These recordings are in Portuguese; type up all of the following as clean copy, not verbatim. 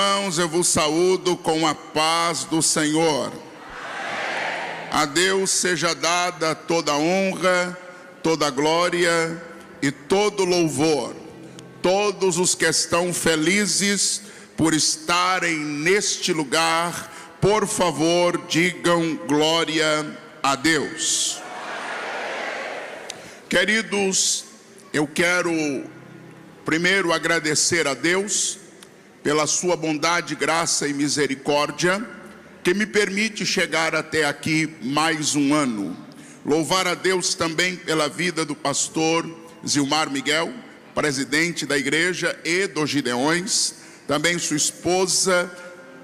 Irmãos, eu vos saúdo com a paz do Senhor. A Deus seja dada toda honra, toda glória e todo louvor. Todos os que estão felizes por estarem neste lugar, por favor, digam glória a Deus. Queridos, eu quero primeiro agradecer a Deus pela sua bondade, graça e misericórdia, que me permite chegar até aqui mais um ano. Louvar a Deus também pela vida do pastor Zilmar Miguel, presidente da igreja e dos Gideões, também sua esposa,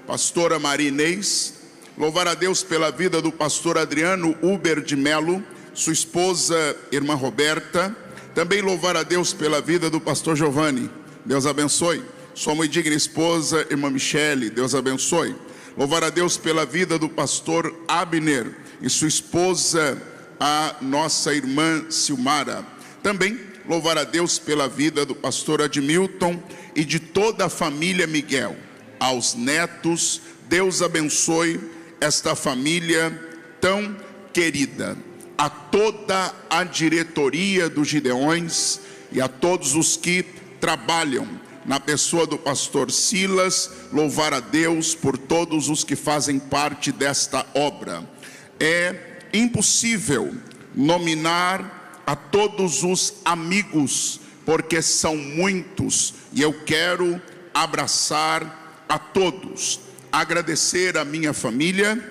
pastora Maria Inês. Louvar a Deus pela vida do pastor Adriano Uber de Melo, sua esposa, irmã Roberta. Também louvar a Deus pela vida do pastor Giovanni, Deus abençoe. Sua muito digna esposa, irmã Michele, Deus abençoe. Louvar a Deus pela vida do pastor Abner e sua esposa, a nossa irmã Silmara. Também louvar a Deus pela vida do pastor Admilton e de toda a família Miguel. Aos netos, Deus abençoe esta família tão querida. A toda a diretoria dos Gideões e a todos os que trabalham na pessoa do pastor Silas, louvar a Deus por todos os que fazem parte desta obra. É impossível nominar a todos os amigos, porque são muitos, e eu quero abraçar a todos. Agradecer a minha família,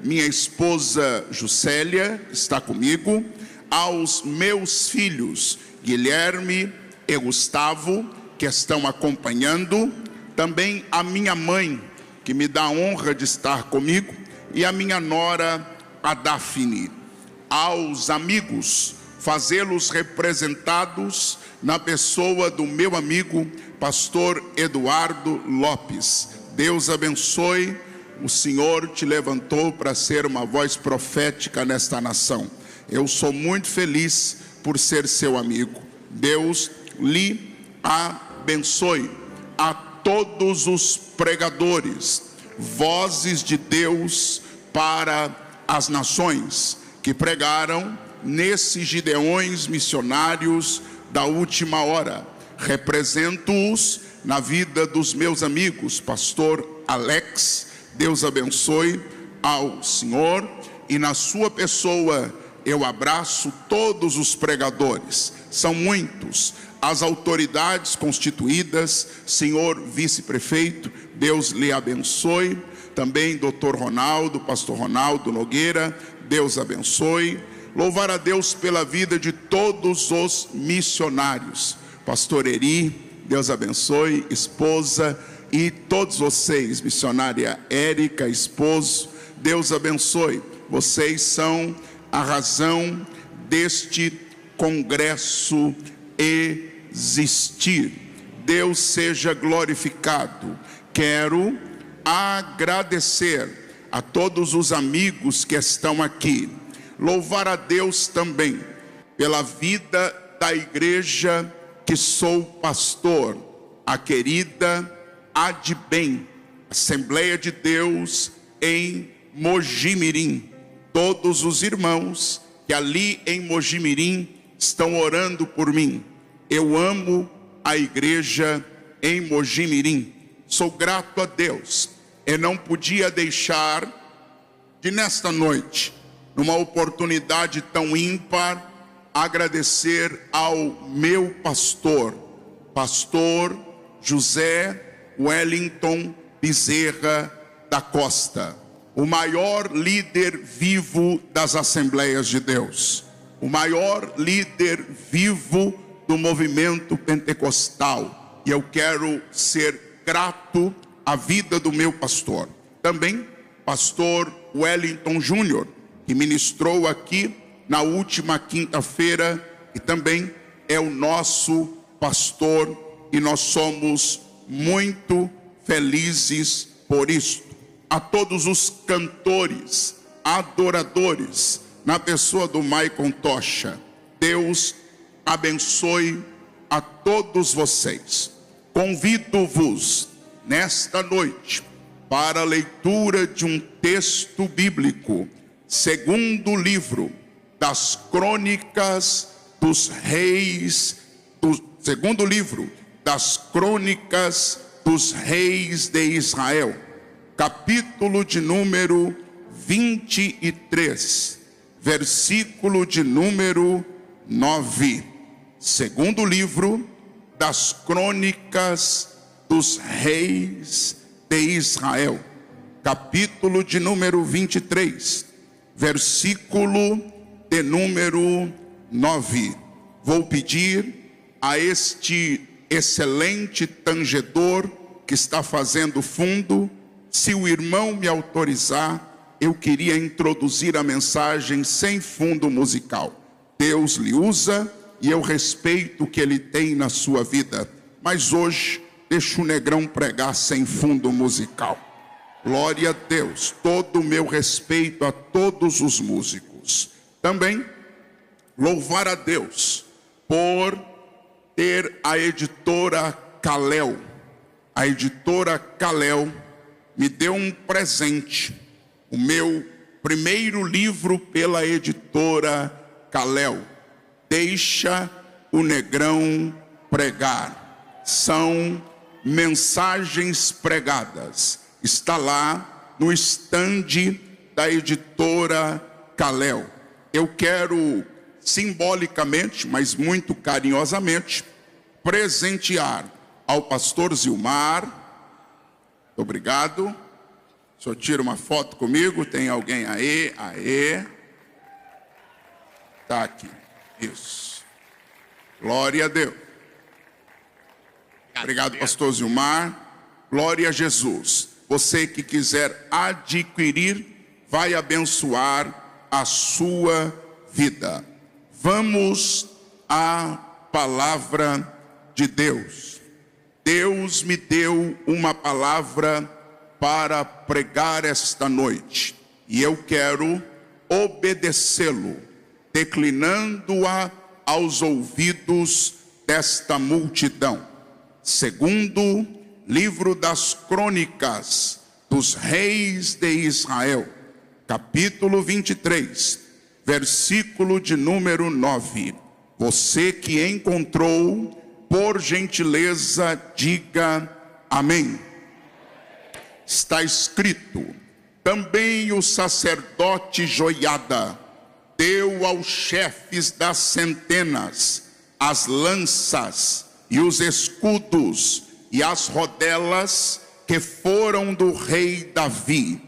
minha esposa Juscelia está comigo, aos meus filhos Guilherme e Gustavo, que estão acompanhando, também a minha mãe, que me dá a honra de estar comigo, e a minha nora, a Daphne. Aos amigos, fazê-los representados na pessoa do meu amigo, pastor Eduardo Lopes. Deus abençoe, o Senhor te levantou para ser uma voz profética nesta nação. Eu sou muito feliz por ser seu amigo. Deus lhe abençoe. A todos os pregadores, vozes de Deus para as nações, que pregaram nesses Gideões missionários da última hora. Represento-os na vida dos meus amigos, pastor Alex, Deus abençoe ao Senhor, e na sua pessoa eu abraço todos os pregadores, são muitos, as autoridades constituídas, senhor vice-prefeito, Deus lhe abençoe, também doutor Ronaldo, pastor Ronaldo Nogueira, Deus abençoe. Louvar a Deus pela vida de todos os missionários, pastor Eri, Deus abençoe, esposa, e todos vocês, missionária Érica, esposo, Deus abençoe. Vocês são a razão deste congresso existir. Deus seja glorificado. Quero agradecer a todos os amigos que estão aqui. Louvar a Deus também pela vida da igreja que sou pastor, a querida Adbem, Assembleia de Deus em Mojimirim. Todos os irmãos que ali em Mojimirim estão orando por mim. Eu amo a igreja em Mojimirim. Sou grato a Deus. Eu não podia deixar de nesta noite, numa oportunidade tão ímpar, agradecer ao meu pastor, pastor José Wellington Bezerra da Costa, o maior líder vivo das Assembleias de Deus, o maior líder vivo do movimento pentecostal, e eu quero ser grato à vida do meu pastor. Também pastor Wellington Júnior, que ministrou aqui na última quinta-feira, e também é o nosso pastor, e nós somos muito felizes por isso. A todos os cantores, adoradores, na pessoa do Maicon Tocha, Deus abençoe a todos vocês. Convido-vos nesta noite para a leitura de um texto bíblico, segundo livro das Crônicas dos Reis, segundo livro das Crônicas dos Reis de Israel, capítulo de número 23, versículo de número 9. Segundo livro das Crônicas dos Reis de Israel, capítulo de número 23, versículo de número 9. Vou pedir a este excelente tangedor que está fazendo fundo, se o irmão me autorizar, eu queria introduzir a mensagem sem fundo musical. Deus lhe usa e eu respeito o que ele tem na sua vida, mas hoje deixa o negrão pregar sem fundo musical. Glória a Deus, todo o meu respeito a todos os músicos. Também louvar a Deus por ter a editora Kalel. A editora Kalel me deu um presente, o meu primeiro livro pela editora Kalel, Deixa o Negrão Pregar. São mensagens pregadas. Está lá no estande da editora Kalel. Eu quero simbolicamente, mas muito carinhosamente, presentear ao pastor Zilmar. Muito obrigado. O senhor tira uma foto comigo? Tem alguém aí? Aê. Está aqui. Isso. Glória a Deus. Obrigado, pastor Zilmar. Glória a Jesus. Você que quiser adquirir, vai abençoar a sua vida. Vamos à palavra de Deus. Deus me deu uma palavra para pregar esta noite, e eu quero obedecê-lo, declinando-a aos ouvidos desta multidão. Segundo livro das Crônicas dos Reis de Israel, capítulo 23, versículo de número 9. Você que encontrou, por gentileza, diga amém. Está escrito: também o sacerdote Joiada deu aos chefes das centenas as lanças e os escudos e as rodelas que foram do rei Davi,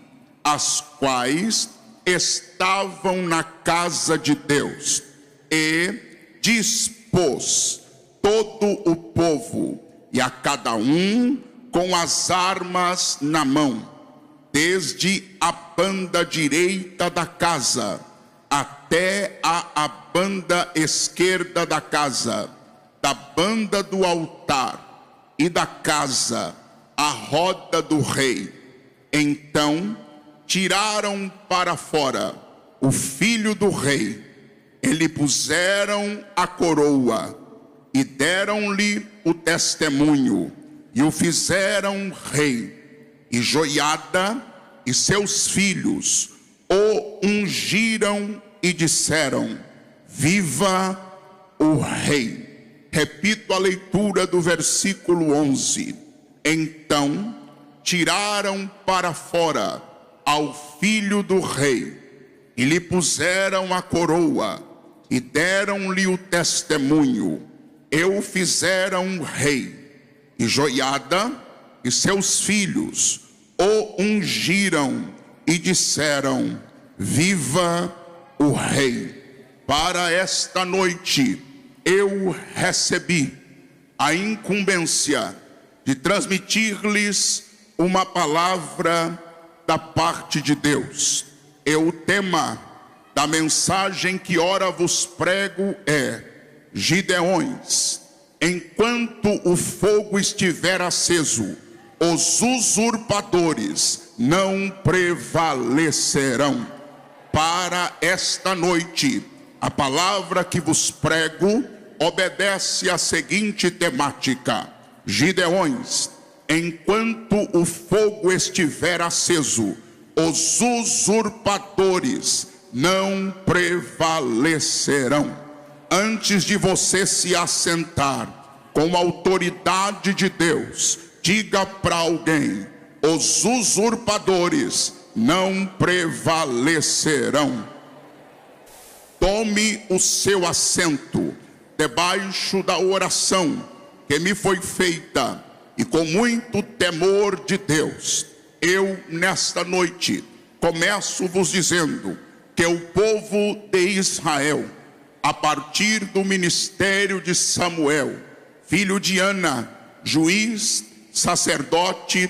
as quais estavam na casa de Deus, e dispôs todo o povo, e a cada um com as armas na mão, desde a banda direita da casa até a banda esquerda da casa, da banda do altar e da casa, a roda do rei. Então tiraram para fora o filho do rei, e lhe puseram a coroa, e deram-lhe o testemunho, e o fizeram rei. E Joiada e seus filhos o ungiram e disseram: viva o rei. Repito a leitura do versículo 11. Então tiraram para fora ao filho do rei, e lhe puseram a coroa, e deram-lhe o testemunho, e o fizeram rei. E Joiada e seus filhos o ungiram e disseram: viva o rei. Para esta noite eu recebi a incumbência de transmitir-lhes uma palavra da parte de Deus. E o tema da mensagem que ora vos prego é: Gideões. Enquanto o fogo estiver aceso, os usurpadores não prevalecerão. Para esta noite, a palavra que vos prego obedece à seguinte temática: Gideões. enquanto o fogo estiver aceso, os usurpadores não prevalecerão. Antes de você se assentar com a autoridade de Deus, diga para alguém: os usurpadores não prevalecerão. Tome o seu assento debaixo da oração que me foi feita, e com muito temor de Deus, eu nesta noite começo vos dizendo que o povo de Israel, a partir do ministério de Samuel, filho de Ana, juiz, sacerdote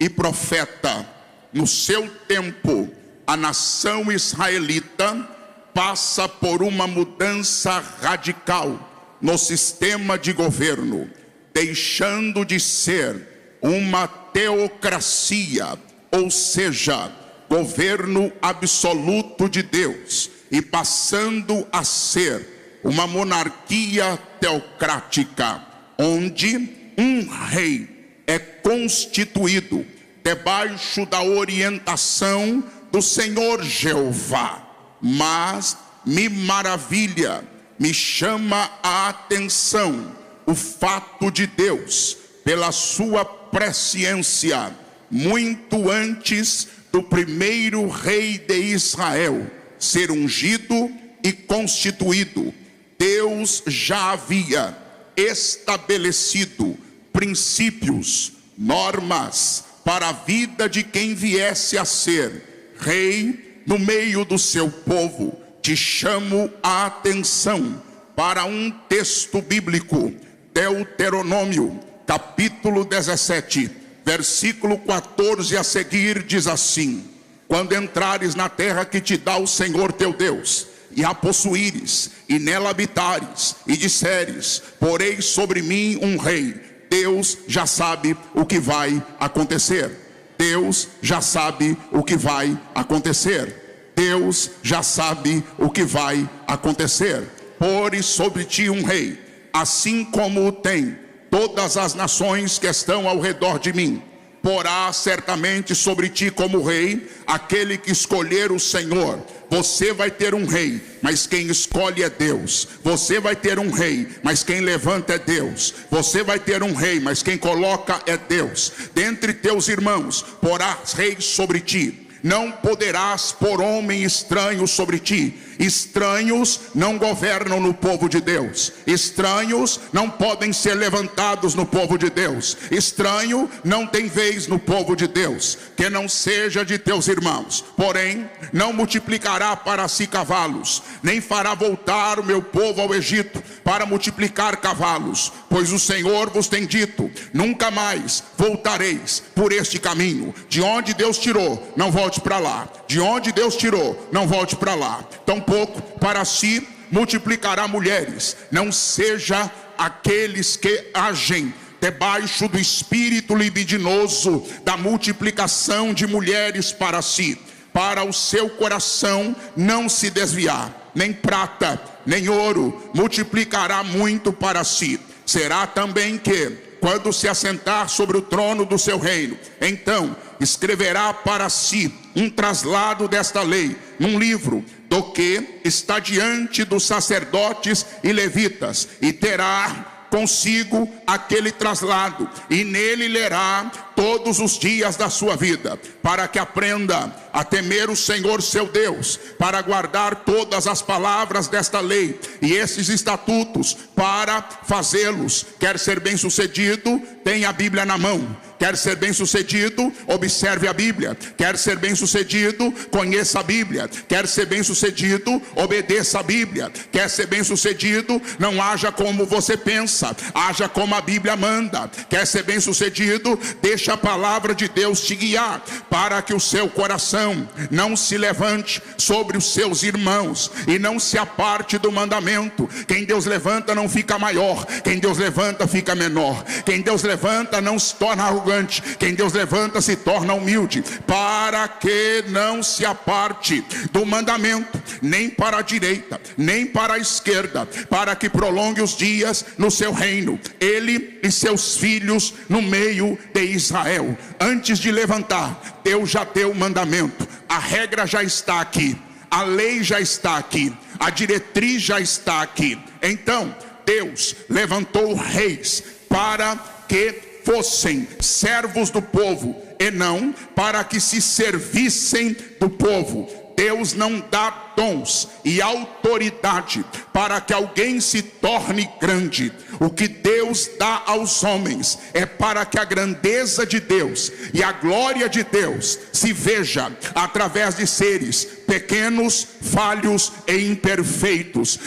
e profeta, no seu tempo, a nação israelita passa por uma mudança radical no sistema de governo, deixando de ser uma teocracia, ou seja, governo absoluto de Deus, e passando a ser uma monarquia teocrática, onde um rei é constituído debaixo da orientação do Senhor Jeová. Mas me maravilha, me chama a atenção o fato de Deus, pela sua presciência, muito antes do primeiro rei de Israel ser ungido e constituído, Deus já havia estabelecido princípios, normas para a vida de quem viesse a ser rei no meio do seu povo. Te chamo a atenção para um texto bíblico, Deuteronômio, capítulo 17, versículo 14 a seguir, diz assim: quando entrares na terra que te dá o Senhor teu Deus, e a possuíres, e nela habitares, e disseres: porei sobre mim um rei, Deus já sabe o que vai acontecer. Deus já sabe o que vai acontecer. Deus já sabe o que vai acontecer. Pôre sobre ti um rei, assim como o tem todas as nações que estão ao redor de mim. Porá certamente sobre ti como rei aquele que escolher o Senhor. Você vai ter um rei, mas quem escolhe é Deus. Você vai ter um rei, mas quem levanta é Deus. Você vai ter um rei, mas quem coloca é Deus. Dentre teus irmãos porás rei sobre ti. Não poderás pôr homem estranho sobre ti. Estranhos não governam no povo de Deus. Estranhos não podem ser levantados no povo de Deus. Estranho não tem vez no povo de Deus, que não seja de teus irmãos. Porém, não multiplicará para si cavalos, nem fará voltar o meu povo ao Egito para multiplicar cavalos, pois o Senhor vos tem dito: nunca mais voltareis por este caminho. De onde Deus tirou, não volte para lá. De onde Deus tirou, não volte para lá. Tampouco para si multiplicará mulheres. Não seja aqueles que agem debaixo do espírito libidinoso da multiplicação de mulheres para si. Para o seu coração não se desviar, nem prata, nem ouro multiplicará muito para si. Será também que, quando se assentar sobre o trono do seu reino, então escreverá para si um traslado desta lei num livro, do que está diante dos sacerdotes e levitas, e terá consigo aquele traslado, e nele lerá todos os dias da sua vida, para que aprenda a temer o Senhor seu Deus, para guardar todas as palavras desta lei e esses estatutos, para fazê-los. Quer ser bem sucedido, tenha a Bíblia na mão. Quer ser bem sucedido, observe a Bíblia. Quer ser bem sucedido, conheça a Bíblia. Quer ser bem sucedido, obedeça a Bíblia. Quer ser bem sucedido, não haja como você pensa, haja como a Bíblia manda. Quer ser bem sucedido, deixa a palavra de Deus te guiar, para que o seu coração não se levante sobre os seus irmãos e não se aparte do mandamento. Quem Deus levanta não fica maior, quem Deus levanta fica menor. Quem Deus levanta não se torna arrogante, arrogante. Quem Deus levanta se torna humilde, para que não se aparte do mandamento, nem para a direita, nem para a esquerda, para que prolongue os dias no seu reino, ele e seus filhos no meio de Israel. Antes de levantar, Deus já deu o mandamento, a regra já está aqui, a lei já está aqui, a diretriz já está aqui. Então Deus levantou reis para que fossem servos do povo e não para que se servissem do povo. Deus não dá dons e autoridade para que alguém se torne grande. O que Deus dá aos homens é para que a grandeza de Deus e a glória de Deus se veja através de seres pequenos, falhos e imperfeitos.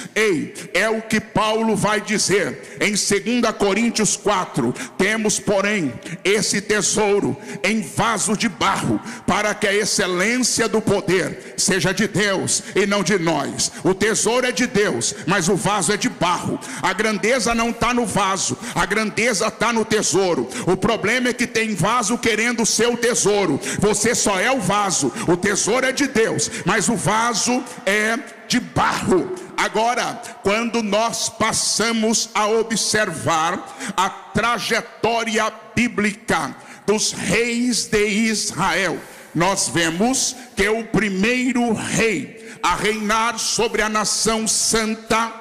É o que Paulo vai dizer em 2 Coríntios 4. Temos, porém, esse tesouro em vaso de barro, para que a excelência do poder seja de Deus e não de nós. O tesouro é de Deus, mas o vaso é de barro. A grandeza não está no vaso, a grandeza está no tesouro. O problema é que tem vaso querendo ser o tesouro. Você só é o vaso, o tesouro é de Deus, mas o vaso é de barro. Agora, quando nós passamos a observar a trajetória bíblica dos reis de Israel, nós vemos que o primeiro rei a reinar sobre a nação santa,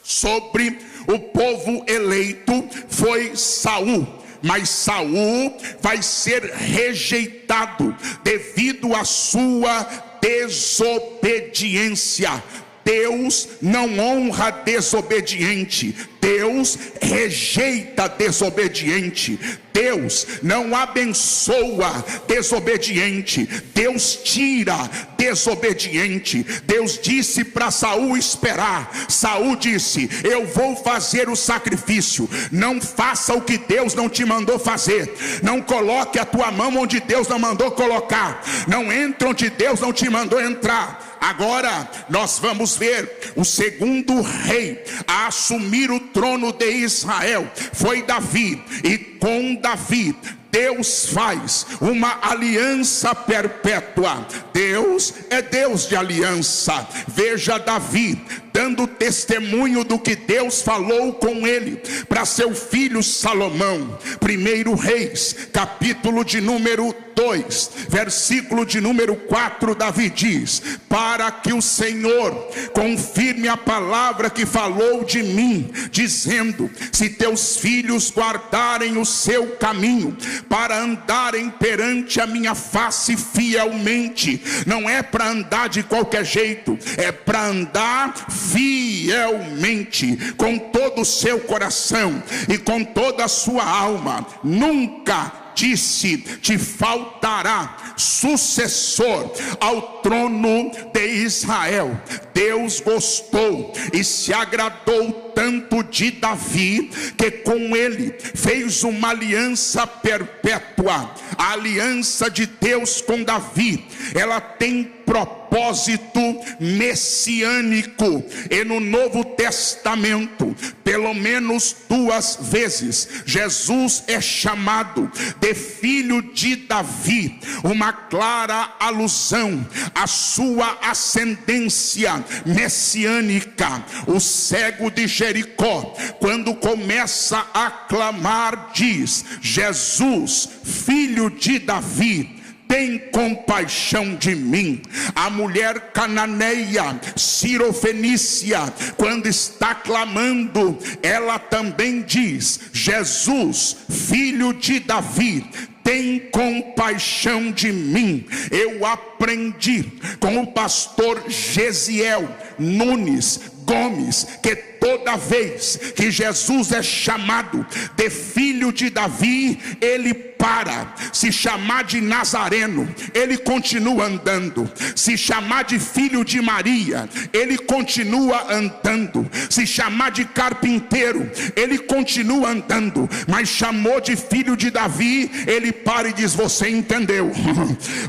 sobre o povo eleito, foi Saul. Mas Saul vai ser rejeitado devido à sua desobediência. Deus não honra desobediente, Deus rejeita desobediente. Deus não abençoa desobediente, Deus tira desobediente. Deus disse para Saul esperar. Saul disse: eu vou fazer o sacrifício. Não faça o que Deus não te mandou fazer. Não coloque a tua mão onde Deus não mandou colocar. Não entre onde Deus não te mandou entrar. Agora nós vamos ver o segundo rei a assumir o trono de Israel. Foi Davi, e com Davi Deus faz uma aliança perpétua. Deus é Deus de aliança. Veja Davi dando testemunho do que Deus falou com ele para seu filho Salomão. 1 Reis, capítulo de número 2, versículo de número 4, Davi diz: para que o Senhor confirme a palavra que falou de mim, dizendo: se teus filhos guardarem o seu caminho, para andarem perante a minha face fielmente. Não é para andar de qualquer jeito, é para andar fielmente, com todo o seu coração e com toda a sua alma. Nunca, disse, te faltará sucessor ao trono de Israel. Deus gostou e se agradou tanto de Davi, que com ele fez uma aliança perpétua. A aliança de Deus com Davi, ela tem propósito messiânico. E no Novo Testamento, pelo menos 2 vezes, Jesus é chamado de filho de Davi, uma clara alusão à sua ascendência messiânica. O cego de Jericó, quando começa a clamar, diz: Jesus, filho de Davi, tem compaixão de mim. A mulher cananeia, Sirofenícia, quando está clamando, ela também diz: Jesus, filho de Davi, tem compaixão de mim. Eu aprendi com o pastor Gesiel Nunes Gomes que toda vez que Jesus é chamado de filho de Davi, ele para. Se chamar de Nazareno, ele continua andando. Se chamar de filho de Maria, ele continua andando. Se chamar de carpinteiro, ele continua andando. Mas chamou de filho de Davi, ele para e diz: você entendeu?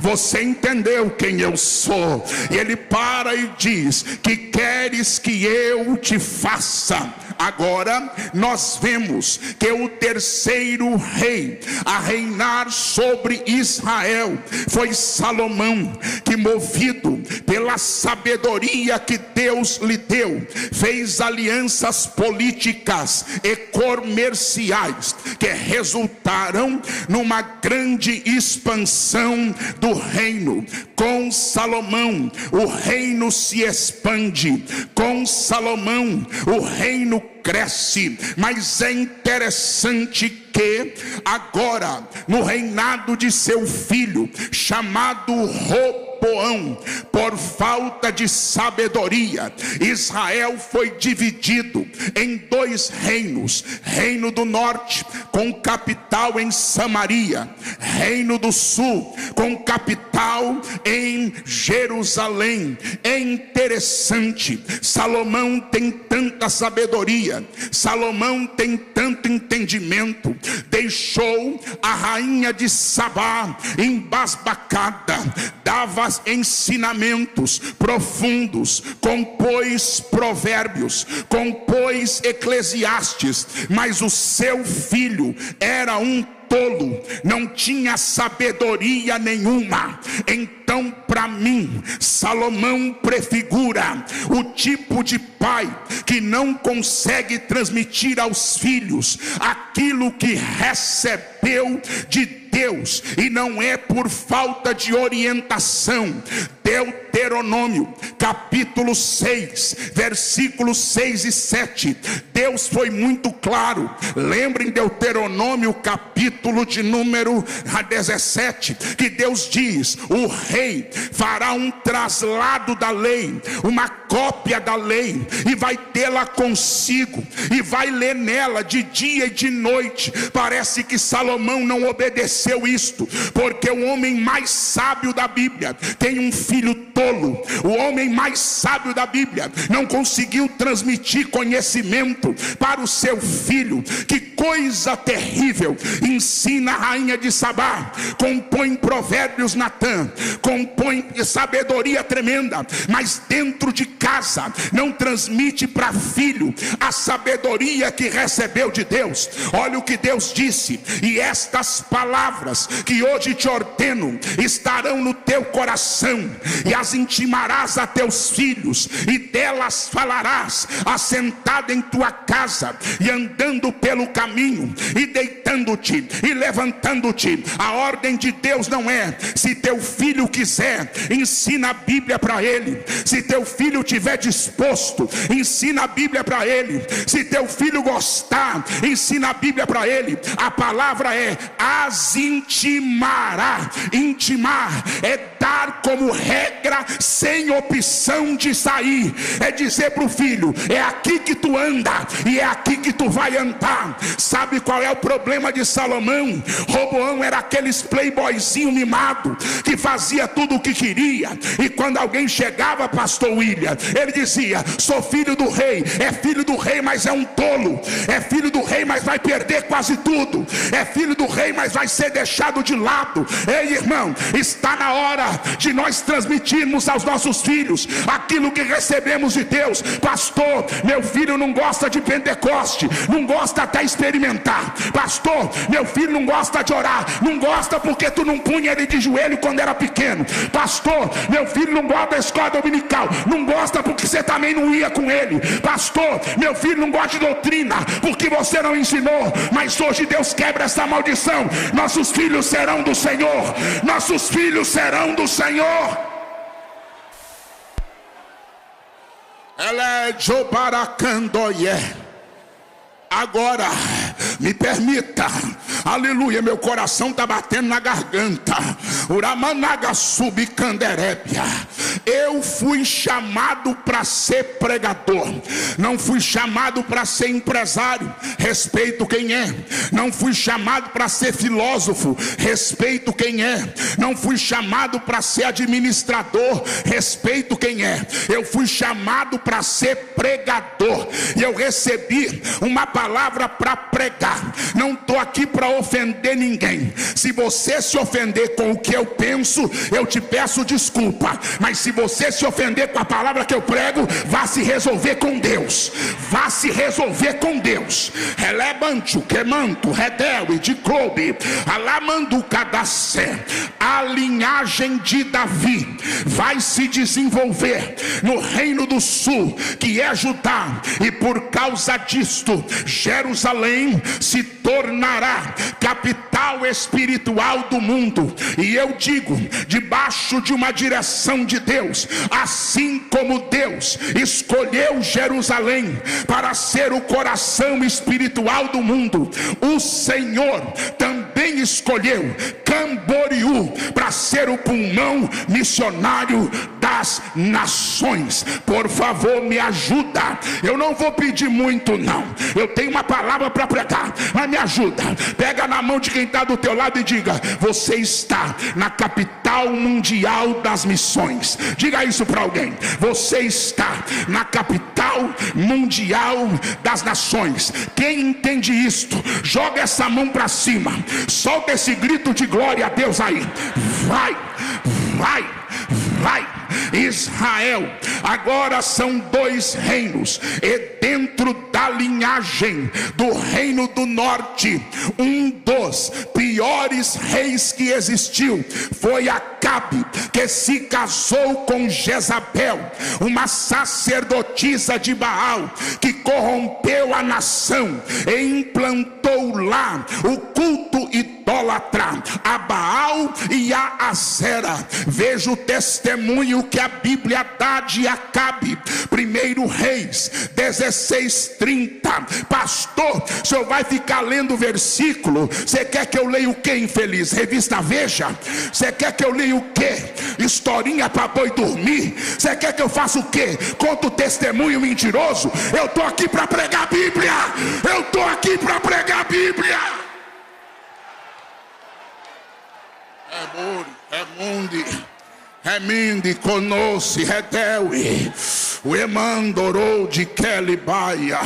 Você entendeu quem eu sou? E ele para e diz: que queres que eu te faça? Agora nós vemos que o terceiro rei a reinar sobre Israel foi Salomão, que, movido pela sabedoria que Deus lhe deu, fez alianças políticas e comerciais que resultaram numa grande expansão do reino. Com Salomão o reino se expande, com Salomão o reino cresce. Mas é interessante que agora, no reinado de seu filho, chamado Roboão, por falta de sabedoria, Israel foi dividido em dois reinos: reino do norte, com capital em Samaria; reino do sul, com capital em Jerusalém. É interessante, Salomão tem tanta sabedoria, Salomão tem tanto entendimento, deixou a rainha de Sabá embasbacada, dava ensinamentos profundos, compôs provérbios, compôs Eclesiastes, mas o seu filho era um tolo, não tinha sabedoria nenhuma. Então, para mim, Salomão prefigura o tipo de pai que não consegue transmitir aos filhos aquilo que recebeu de Deus, e não é por falta de orientação. Deuteronômio capítulo 6, versículos 6 e 7, Deus foi muito claro. Lembrem Deuteronômio capítulo de número 17, que Deus diz: o rei fará um traslado da lei, uma cópia da lei, e vai tê-la consigo, e vai ler nela de dia e de noite. Parece que Salomão não obedeceu isto, porque o homem mais sábio da Bíblia tem um filho tolo. O homem mais sábio da Bíblia não conseguiu transmitir conhecimento para o seu filho. Que coisa terrível! Ensina a rainha de Sabá, compõe provérbios Natã, compõe sabedoria tremenda, mas dentro de casa não transmite para filho a sabedoria que recebeu de Deus. Olha o que Deus disse: e estas palavras que hoje te ordeno estarão no teu coração, e as intimarás a teus filhos, e delas falarás assentado em tua casa, e andando pelo caminho, e deitando-te e levantando-te. A ordem de Deus não é: se teu filho quiser, ensina a Bíblia para ele; se teu filho tiver disposto, ensina a Bíblia para ele; se teu filho gostar, ensina a Bíblia para ele. A palavra é: as intimará. Intimar é dar como regra, sem opção de sair. É dizer para o filho: é aqui que tu anda, e é aqui que tu vai andar. Sabe qual é o problema de Salomão? Roboão era aqueles playboyzinho mimado, que fazia tudo o que queria, e quando alguém chegava, pastor William, ele dizia: sou filho do rei. É filho do rei, mas é um tolo. É filho do rei, mas vai perder quase tudo. É filho do rei, mas vai ser deixado de lado. Ei, irmão, está na hora de nós transmitirmos aos nossos filhos aquilo que recebemos de Deus. Pastor, meu filho não gosta de Pentecoste, não gosta até experimentar. Pastor, meu filho não gosta de orar, não gosta porque tu não punha ele de joelho quando era pequeno. Pastor, meu filho não gosta da escola dominical, não gosta porque você também não ia com ele. Pastor, meu filho não gosta de doutrina porque você não ensinou. Mas hoje Deus quebra essa maldição. Nossos filhos serão do Senhor, nossos filhos serão do Senhor. Ela é Jobaracandoye. Agora, me permita, aleluia, meu coração está batendo na garganta. Uramanaga subcanderébia. Eu fui chamado para ser pregador, não fui chamado para ser empresário. Respeito quem é. Não fui chamado para ser filósofo. Respeito quem é. Não fui chamado para ser administrador. Respeito quem é. Eu fui chamado para ser pregador, e eu recebi uma palavra para pregar. Não estou aqui para ofender ninguém. Se você se ofender com o que eu penso, eu te peço desculpa. Mas se você se ofender com a palavra que eu prego, vá se resolver com Deus. Vá se resolver com Deus. Relebanto, quemanto, redel, de clube, alamando cadacé. A linhagem de Davi vai se desenvolver no reino do sul, que é Judá, e por causa disto, Jerusalém se tornará capital espiritual do mundo. E eu digo, debaixo de uma direção de Deus, assim como Deus escolheu Jerusalém para ser o coração espiritual do mundo, o Senhor também escolheu Camboriú para ser o pulmão missionário das nações. Por favor, me ajuda. Eu não vou pedir muito não, eu tenho uma palavra para pregar, mas me ajuda. Pega na mão de quem está do teu lado e diga: você está na capital mundial das missões. Diga isso para alguém: você está na capital mundial das nações. Quem entende isto, joga essa mão para cima, solta esse grito de glória a Deus aí. Vai, vai, vai. Israel agora são 2 reinos, e dentro da linhagem do reino do norte, um dos piores reis que existiu foi Acabe, que se casou com Jezabel, uma sacerdotisa de Baal, que corrompeu a nação e implantou lá o culto idólatra a Baal e a Azera. Veja o testemunho que a Bíblia dá de Acabe. 1 Reis 16:30. Pastor, o senhor vai ficar lendo o versículo? Você quer que eu leia o que, infeliz? Revista Veja? Você quer que eu leia o que? Historinha para boi dormir? Você quer que eu faça o que? Conta o testemunho mentiroso? Eu estou aqui para pregar a Bíblia. Eu estou aqui para pregar a Bíblia. É mundi. Reminde, conosce, redeui, o emandorou de Kelibaia,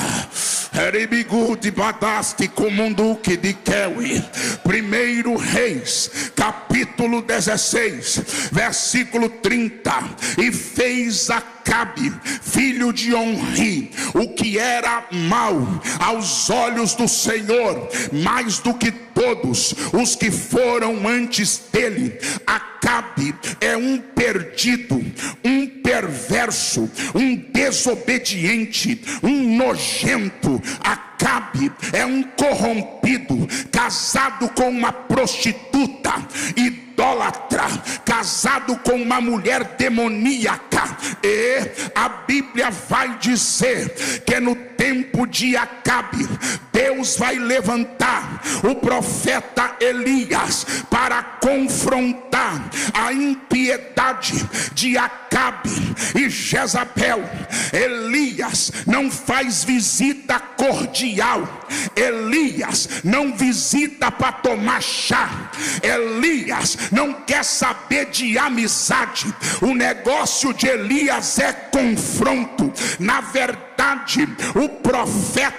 Eribigu de Badaste, Comunduque de Kewi. 1 Reis, capítulo 16, versículo 30. E fez Acabe, filho de Onri, o que era mal aos olhos do Senhor, mais do que todos os que foram antes dele. Acabe é um perdido, um perverso, um desobediente, um nojento. Acabe é um corrompido, casado com uma prostituta, idólatra, casado com uma mulher demoníaca. E a Bíblia vai dizer que no tempo de Acabe, Deus vai levantar o profeta Elias para confrontar a impiedade de Acabe e Jezabel. Elias não faz visita cordial, Elias não visita para tomar chá, Elias não quer saber de amizade. O negócio de Elias é confronto. Na verdade, o profeta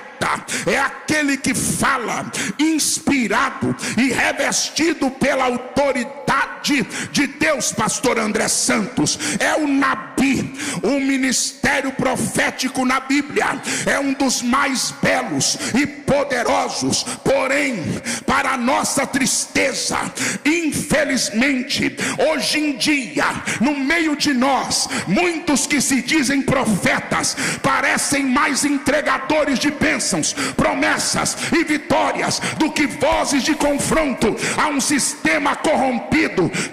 é aquele que fala inspirado e revestido pela autoridade de Deus. Pastor André Santos é o Nabi. O ministério profético na Bíblia é um dos mais belos e poderosos. Porém, para nossa tristeza, infelizmente, hoje em dia, no meio de nós, muitos que se dizem profetas parecem mais entregadores de bênçãos, promessas e vitórias do que vozes de confronto a um sistema corrompido.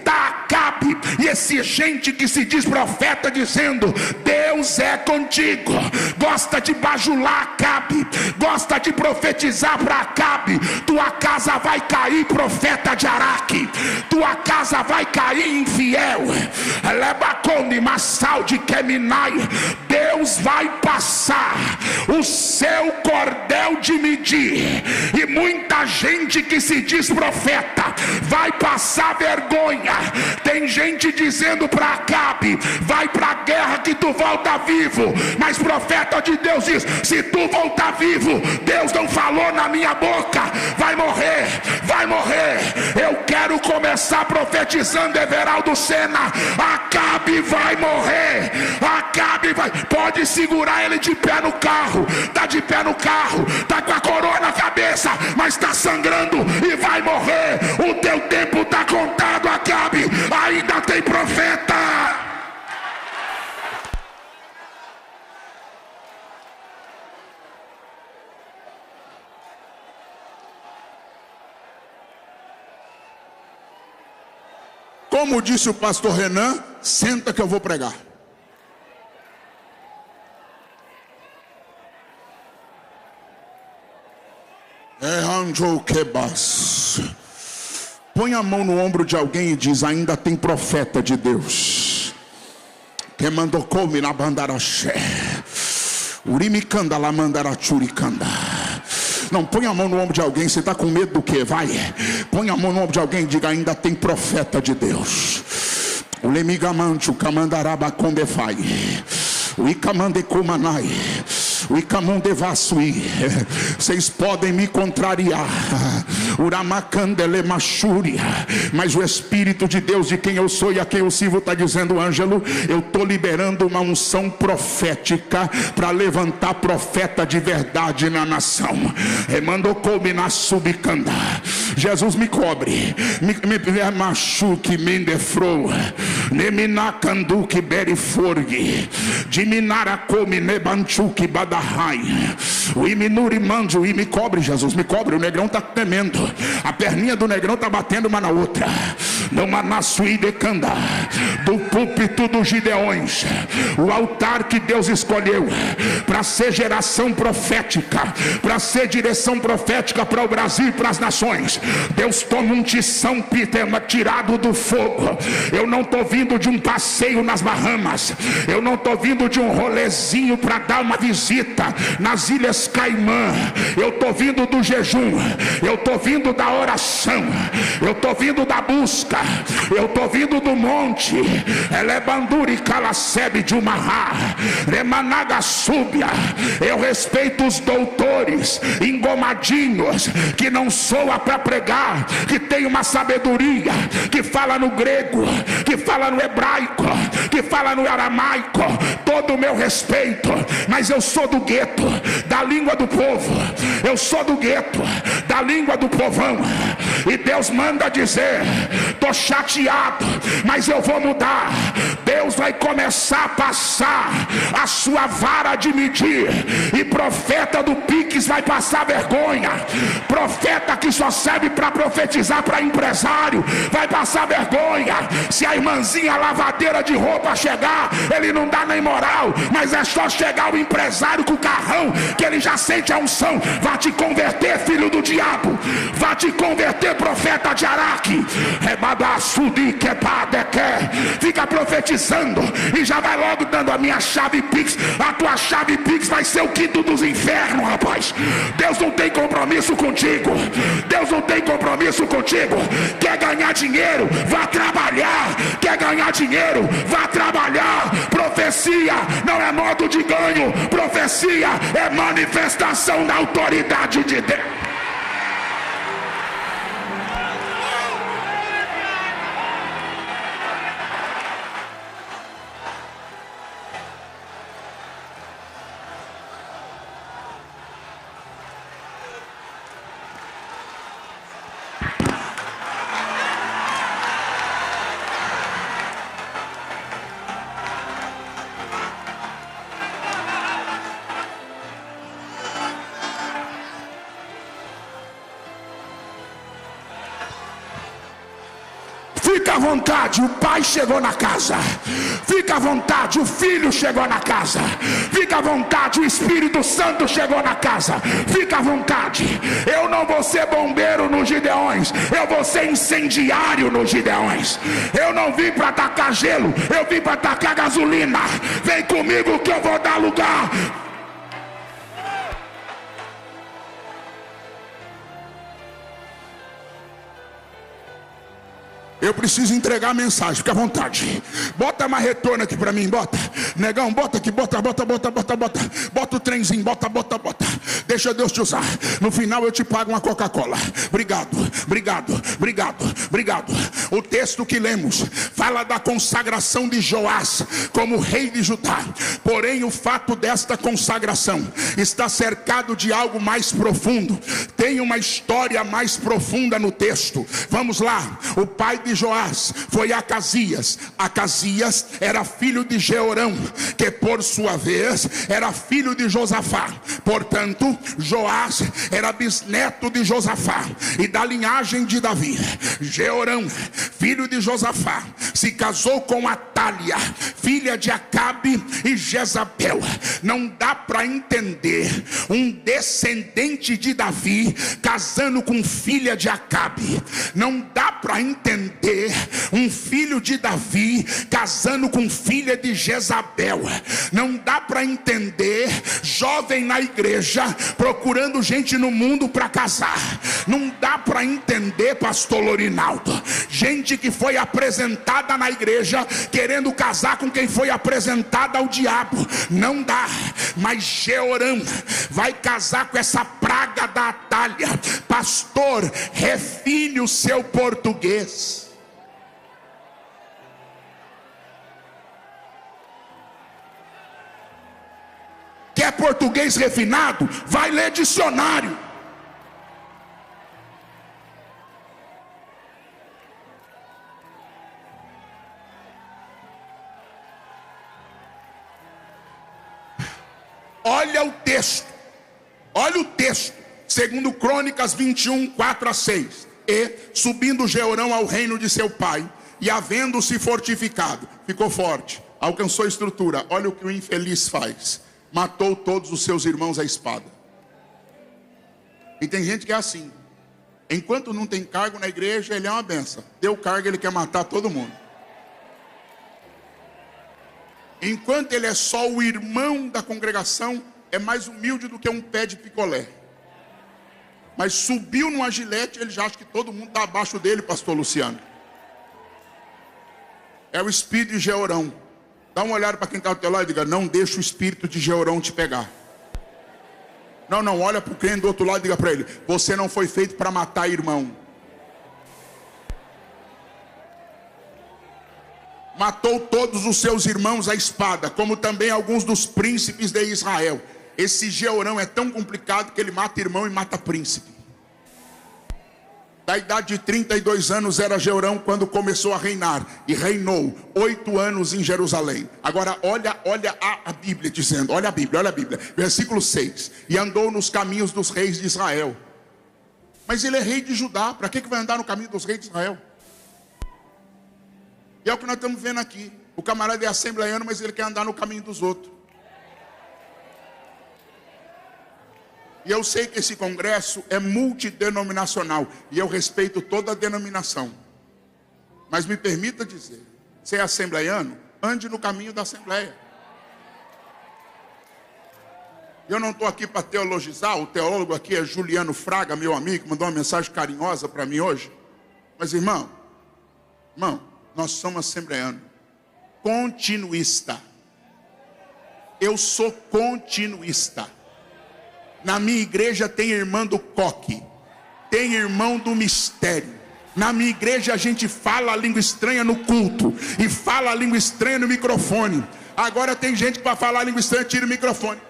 Da Acabe e esse gente que se diz profeta dizendo: Deus é contigo. Gosta de bajular Acabe, gosta de profetizar para Acabe: tua casa vai cair, profeta de Araque, tua casa vai cair, infiel. Lebaconde Massal de Keminai. Deus vai passar o seu cordel de medir, e muita gente que se diz profeta vai passar vergonha. Tem Tem gente dizendo para Acabe: vai para a guerra que tu volta vivo. Mas profeta de Deus diz: se tu voltar vivo, Deus não falou na minha boca, vai morrer, vai morrer. Eu quero começar profetizando, Everaldo Sena: Acabe vai morrer, Acabe vai. Pode segurar ele de pé no carro, tá de pé no carro, tá com a coroa na cabeça, mas tá sangrando e vai morrer. O teu tempo tá contado, Acabe, ainda tem profeta. Como disse o pastor Renan, senta que eu vou pregar. Põe a mão no ombro de alguém e diz: ainda tem profeta de Deus. Que mandou come na bandaraxé. Urimicanda la mandarachuricanda. Não, põe a mão no ombro de alguém. Você está com medo do que? Vai. Põe a mão no ombro de alguém e diga: ainda tem profeta de Deus. O lemigamante, o camandaraba combefai. O icamandecomanai. O icamondevasui. Vocês podem me contrariar, uramacandelemachúria, mas o Espírito de Deus, de quem eu sou e a quem eu sirvo, está dizendo: Ângelo, eu estou liberando uma unção profética para levantar profeta de verdade na nação. Remandocome na subicanda. Jesus me cobre, me machuque, me defroa, neminacanduque beriforgue, diminaracome nebanchuque badahai, o iminuri manjo e me cobre, Jesus, me cobre. O negrão está tremendo, a perninha do negrão está batendo uma na outra. Não manasui decanda, do púlpito dos Gideões, o altar que Deus escolheu para ser geração profética, para ser direção profética para o Brasil e para as nações. Deus toma um tição tirado do fogo. Eu não estou vindo de um passeio nas Bahamas, eu não estou vindo de um rolezinho para dar uma visita nas Ilhas Caimã. Eu estou vindo do jejum, eu estou vindo da oração, eu estou vindo da busca, eu estou vindo do monte. Elebanduri calacebe de Umará, Remanaga súbia. Eu respeito os doutores engomadinhos que não soa para pregar, que tem uma sabedoria, que fala no grego, que fala no hebraico, que fala no aramaico. Todo o meu respeito, mas eu sou do gueto, da língua do povo. Eu sou do gueto, da língua do povão. E Deus manda dizer: tô chateado, mas eu vou mudar. Deus vai começar a passar a sua vara de medir, e profeta do Pix vai passar vergonha. Profeta que só serve para profetizar para empresário vai passar vergonha. Se a irmãzinha lavadeira de roupa chegar, ele não dá nem moral, mas é só chegar o empresário com o carrão que ele já sente a unção. Vai te converter, filho do diabo, vai te converter, profeta de Araque. Fica profetizando e já vai logo dando a minha chave Pix. A tua chave Pix vai ser o quinto dos infernos, rapaz. Deus não tem compromisso contigo, Deus não tem compromisso contigo. Quer ganhar dinheiro? Vá trabalhar. Quer ganhar dinheiro? Vá trabalhar. Profecia não é modo de ganho, profecia é manifestação da autoridade de Deus. Fica à vontade, o pai chegou na casa. Fica à vontade, o filho chegou na casa. Fica à vontade, o Espírito Santo chegou na casa. Fica à vontade. Eu não vou ser bombeiro nos Gideões, eu vou ser incendiário nos Gideões. Eu não vim para atacar gelo, eu vim para atacar gasolina. Vem comigo que eu vou dar lugar. Eu preciso entregar a mensagem, fica à vontade. Bota mais retorno aqui pra mim, bota. Negão, bota aqui, bota o trenzinho, bota. Deixa Deus te usar. No final eu te pago uma Coca-Cola. Obrigado. O texto que lemos fala da consagração de Joás como rei de Judá. Porém, o fato desta consagração está cercado de algo mais profundo. Tem uma história mais profunda no texto. Vamos lá. O pai de Joás foi Acasias. Acasias era filho de Jeorão, que por sua vez era filho de Josafá. Portanto, Joás era bisneto de Josafá e da linhagem de Davi. Jeorão, filho de Josafá, se casou com Atália, filha de Acabe e Jezabel. Não dá para entender um descendente de Davi casando com filha de Acabe. Não dá para entender um filho de Davi casando com filha de Jezabel. Não dá para entender jovem na igreja procurando gente no mundo para casar. Não dá para entender, pastor Lorinaldo, gente que foi apresentada na igreja querendo casar com quem foi apresentada ao diabo. Não dá. Mas Jeorão vai casar com essa praga da Atália. Pastor, refine o seu português. Quer português refinado? Vai ler dicionário. Olha o texto, segundo Crônicas 21, 4-6. E subindo Jeorão ao reino de seu pai, e havendo-se fortificado, ficou forte, alcançou estrutura. Olha o que o infeliz faz: matou todos os seus irmãos à espada. E tem gente que é assim: enquanto não tem cargo na igreja, ele é uma benção. Deu cargo, ele quer matar todo mundo. Enquanto ele é só o irmão da congregação, é mais humilde do que um pé de picolé. Mas subiu numa gilete, ele já acha que todo mundo está abaixo dele, pastor Luciano. É o espírito de Jeorão. Dá uma olhada para quem está ao teu lado e diga: não deixa o espírito de Jeorão te pegar. Não, olha para o crente do outro lado e diga para ele: você não foi feito para matar irmão. Matou todos os seus irmãos à espada, como também alguns dos príncipes de Israel. Esse Jeorão é tão complicado que ele mata irmão e mata príncipe. Da idade de 32 anos era Jeorão quando começou a reinar, e reinou 8 anos em Jerusalém. Agora olha a Bíblia dizendo, olha a Bíblia, versículo 6. E andou nos caminhos dos reis de Israel. Mas ele é rei de Judá, para que vai andar no caminho dos reis de Israel? E é o que nós estamos vendo aqui. O camarada é assembleiano, mas ele quer andar no caminho dos outros. E eu sei que esse congresso é multidenominacional, e eu respeito toda a denominação. Mas me permita dizer, você é assembleiano? Ande no caminho da assembleia. Eu não estou aqui para teologizar. O teólogo aqui é Juliano Fraga, meu amigo, mandou uma mensagem carinhosa para mim hoje. Mas irmão, nós somos assembleianos, continuista. Eu sou continuista. Na minha igreja tem irmã do coque, tem irmão do mistério. Na minha igreja a gente fala a língua estranha no culto e fala a língua estranha no microfone. Agora tem gente que para falar a língua estranha tira o microfone.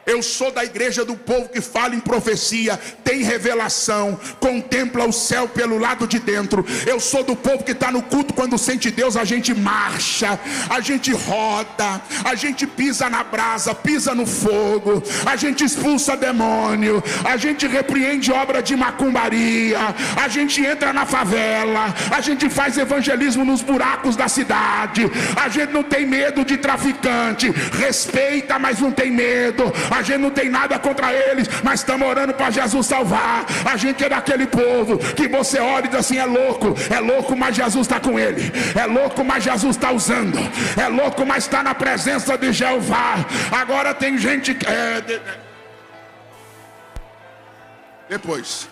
Eu sou da igreja do povo que fala em profecia, tem revelação, contempla o céu pelo lado de dentro. Eu sou do povo que está no culto, quando sente Deus a gente marcha, a gente roda, a gente pisa na brasa, pisa no fogo, a gente expulsa demônio, a gente repreende obra de macumbaria, a gente entra na favela, a gente faz evangelismo nos buracos da cidade, a gente não tem medo de traficante, respeita, mas não tem medo. A gente não tem nada contra eles, mas estamos orando para Jesus salvar. A gente é daquele povo que você olha e diz assim: é louco, mas Jesus está com ele. É louco, mas Jesus está usando. É louco, mas está na presença de Jeová. Agora tem gente que... Depois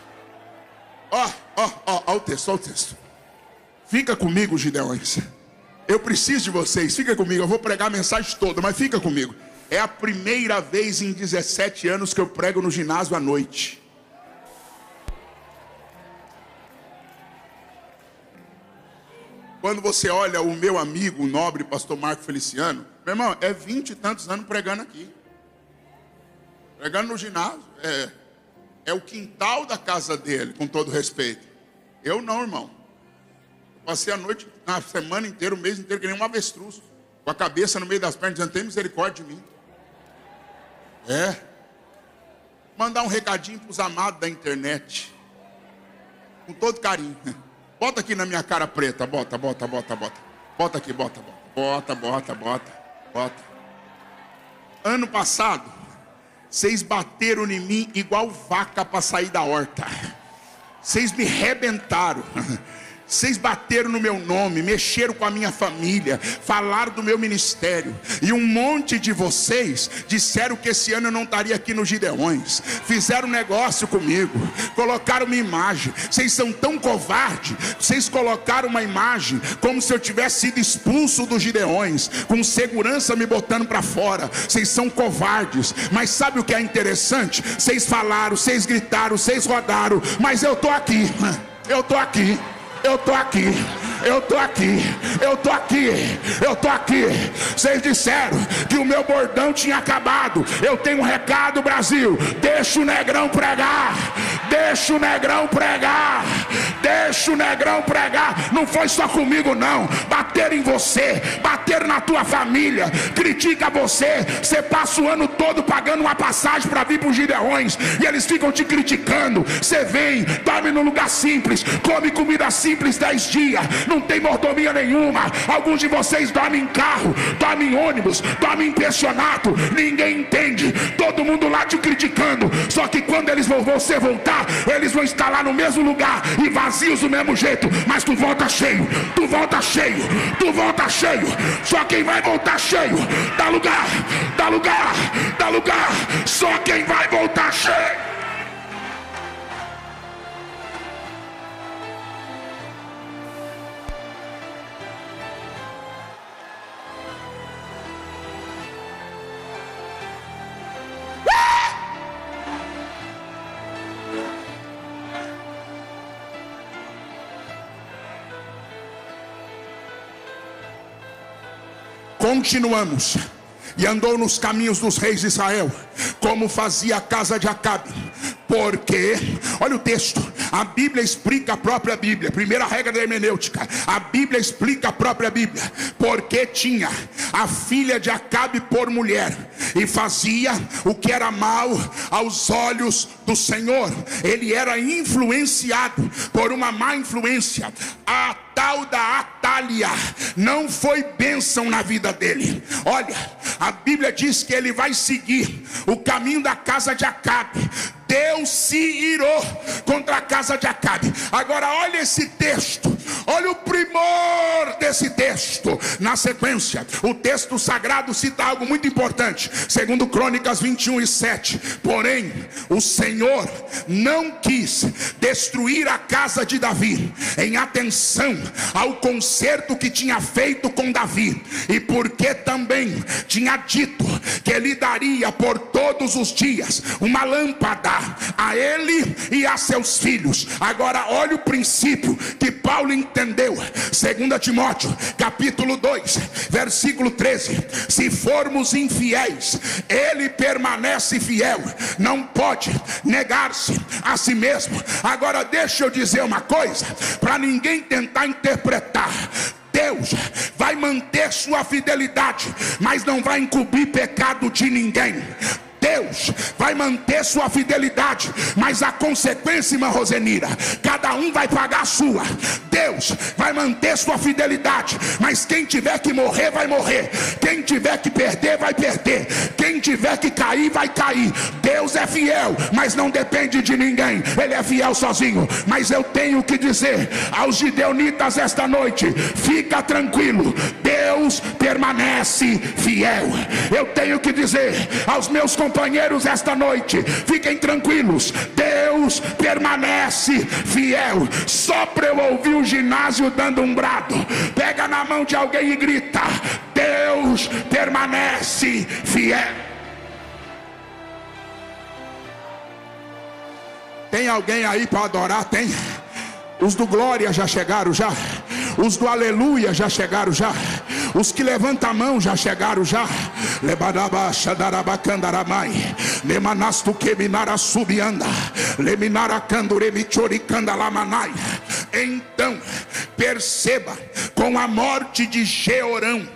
Ó o texto. Fica comigo, Gideões. Eu preciso de vocês, fica comigo. Eu vou pregar a mensagem toda, mas fica comigo. É a primeira vez em 17 anos que eu prego no ginásio à noite. Quando você olha o meu amigo, o nobre pastor Marco Feliciano, meu irmão, é 20 e tantos anos pregando aqui. Pregando no ginásio. É o quintal da casa dele, com todo respeito. Eu não, irmão. Eu passei a noite, a semana inteira, o mês inteiro, que nem um avestruz. Com a cabeça no meio das pernas, dizendo, tem misericórdia de mim. Mandar um recadinho para os amados da internet. Com todo carinho. Bota aqui na minha cara preta, bota. Bota aqui, bota. Ano passado, vocês bateram em mim igual vaca para sair da horta. Vocês me rebentaram. Vocês bateram no meu nome, mexeram com a minha família, falaram do meu ministério. E um monte de vocês disseram que esse ano eu não estaria aqui no Gideões. Fizeram negócio comigo, colocaram uma imagem. Vocês são tão covardes. Vocês colocaram uma imagem como se eu tivesse sido expulso dos Gideões, com segurança me botando para fora. Vocês são covardes. Mas sabe o que é interessante? Vocês falaram, vocês gritaram, vocês rodaram. Mas eu estou aqui. Vocês disseram que o meu bordão tinha acabado. Eu tenho um recado, Brasil. Deixa o negrão pregar. Não foi só comigo não. Bateram em você, bateram na tua família, critica você. Você passa o ano todo pagando uma passagem para vir para os Gideões, e eles ficam te criticando. Você vem, dorme num lugar simples, come comida simples 10 dias, não tem mordomia nenhuma. Alguns de vocês dormem em carro, dormem em ônibus, dormem em pensionato. Ninguém entende, todo mundo lá te criticando. Só que quando você voltar, eles vão estar lá no mesmo lugar e vazios do mesmo jeito. Mas tu volta cheio. Só quem vai voltar cheio dá lugar. Só quem vai voltar cheio. Continuamos. E andou nos caminhos dos reis de Israel, como fazia a casa de Acabe. Porque, olha o texto, a Bíblia explica a própria Bíblia. Primeira regra da hermenêutica, a Bíblia explica a própria Bíblia. Porque tinha a filha de Acabe por mulher, e fazia o que era mal aos olhos do Senhor. Ele era influenciado por uma má influência. A tal da Atália não foi bênção na vida dele. Olha, a Bíblia diz que ele vai seguir o caminho da casa de Acabe. Deus se irou contra a casa de Acabe. Agora olha esse texto, olha o primor desse texto. Na sequência, o texto sagrado cita algo muito importante. Segundo Crônicas 21:7. Porém, o Senhor não quis destruir a casa de Davi, em atenção ao concerto que tinha feito com Davi, e porque também tinha dito que ele daria por todos os dias uma lâmpada a ele e a seus filhos. Agora olha o princípio que Paulo entendeu. 2 Timóteo capítulo 2 versículo 13. Se formos infiéis, ele permanece fiel, não pode negar-se a si mesmo. Agora deixa eu dizer uma coisa, para ninguém tentar interpretar. Deus vai manter sua fidelidade, mas não vai encobrir pecado de ninguém. Deus vai manter sua fidelidade, mas a consequência, irmã Rosenira, cada um vai pagar a sua. Deus vai manter sua fidelidade, mas quem tiver que morrer, vai morrer. Quem tiver que perder, vai perder. Quem tiver que cair, vai cair. Deus é fiel, mas não depende de ninguém. Ele é fiel sozinho. Mas eu tenho que dizer aos gideonitas esta noite: fica tranquilo, Deus permanece fiel. Eu tenho que dizer aos meus companheiros esta noite: fiquem tranquilos, Deus permanece fiel. Só para eu ouvir o ginásio dando um brado, pega na mão de alguém e grita: Deus permanece fiel. Tem alguém aí para adorar? Tem. Os do glória já chegaram já. Os do aleluia já chegaram já. Os que levantam a mão já chegaram já. Lebadaba xadarabacandaramai. Lemanastu queminara subianda. Leminara canduremichoricanda lamanai. Então, perceba, com a morte de Jeorão,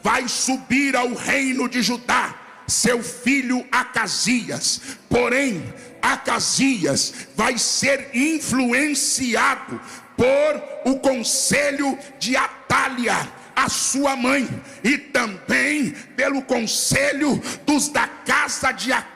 vai subir ao reino de Judá seu filho Acasias. Porém, Acasias vai ser influenciado por o conselho de Atália, a sua mãe, e também pelo conselho dos da casa de Acabe.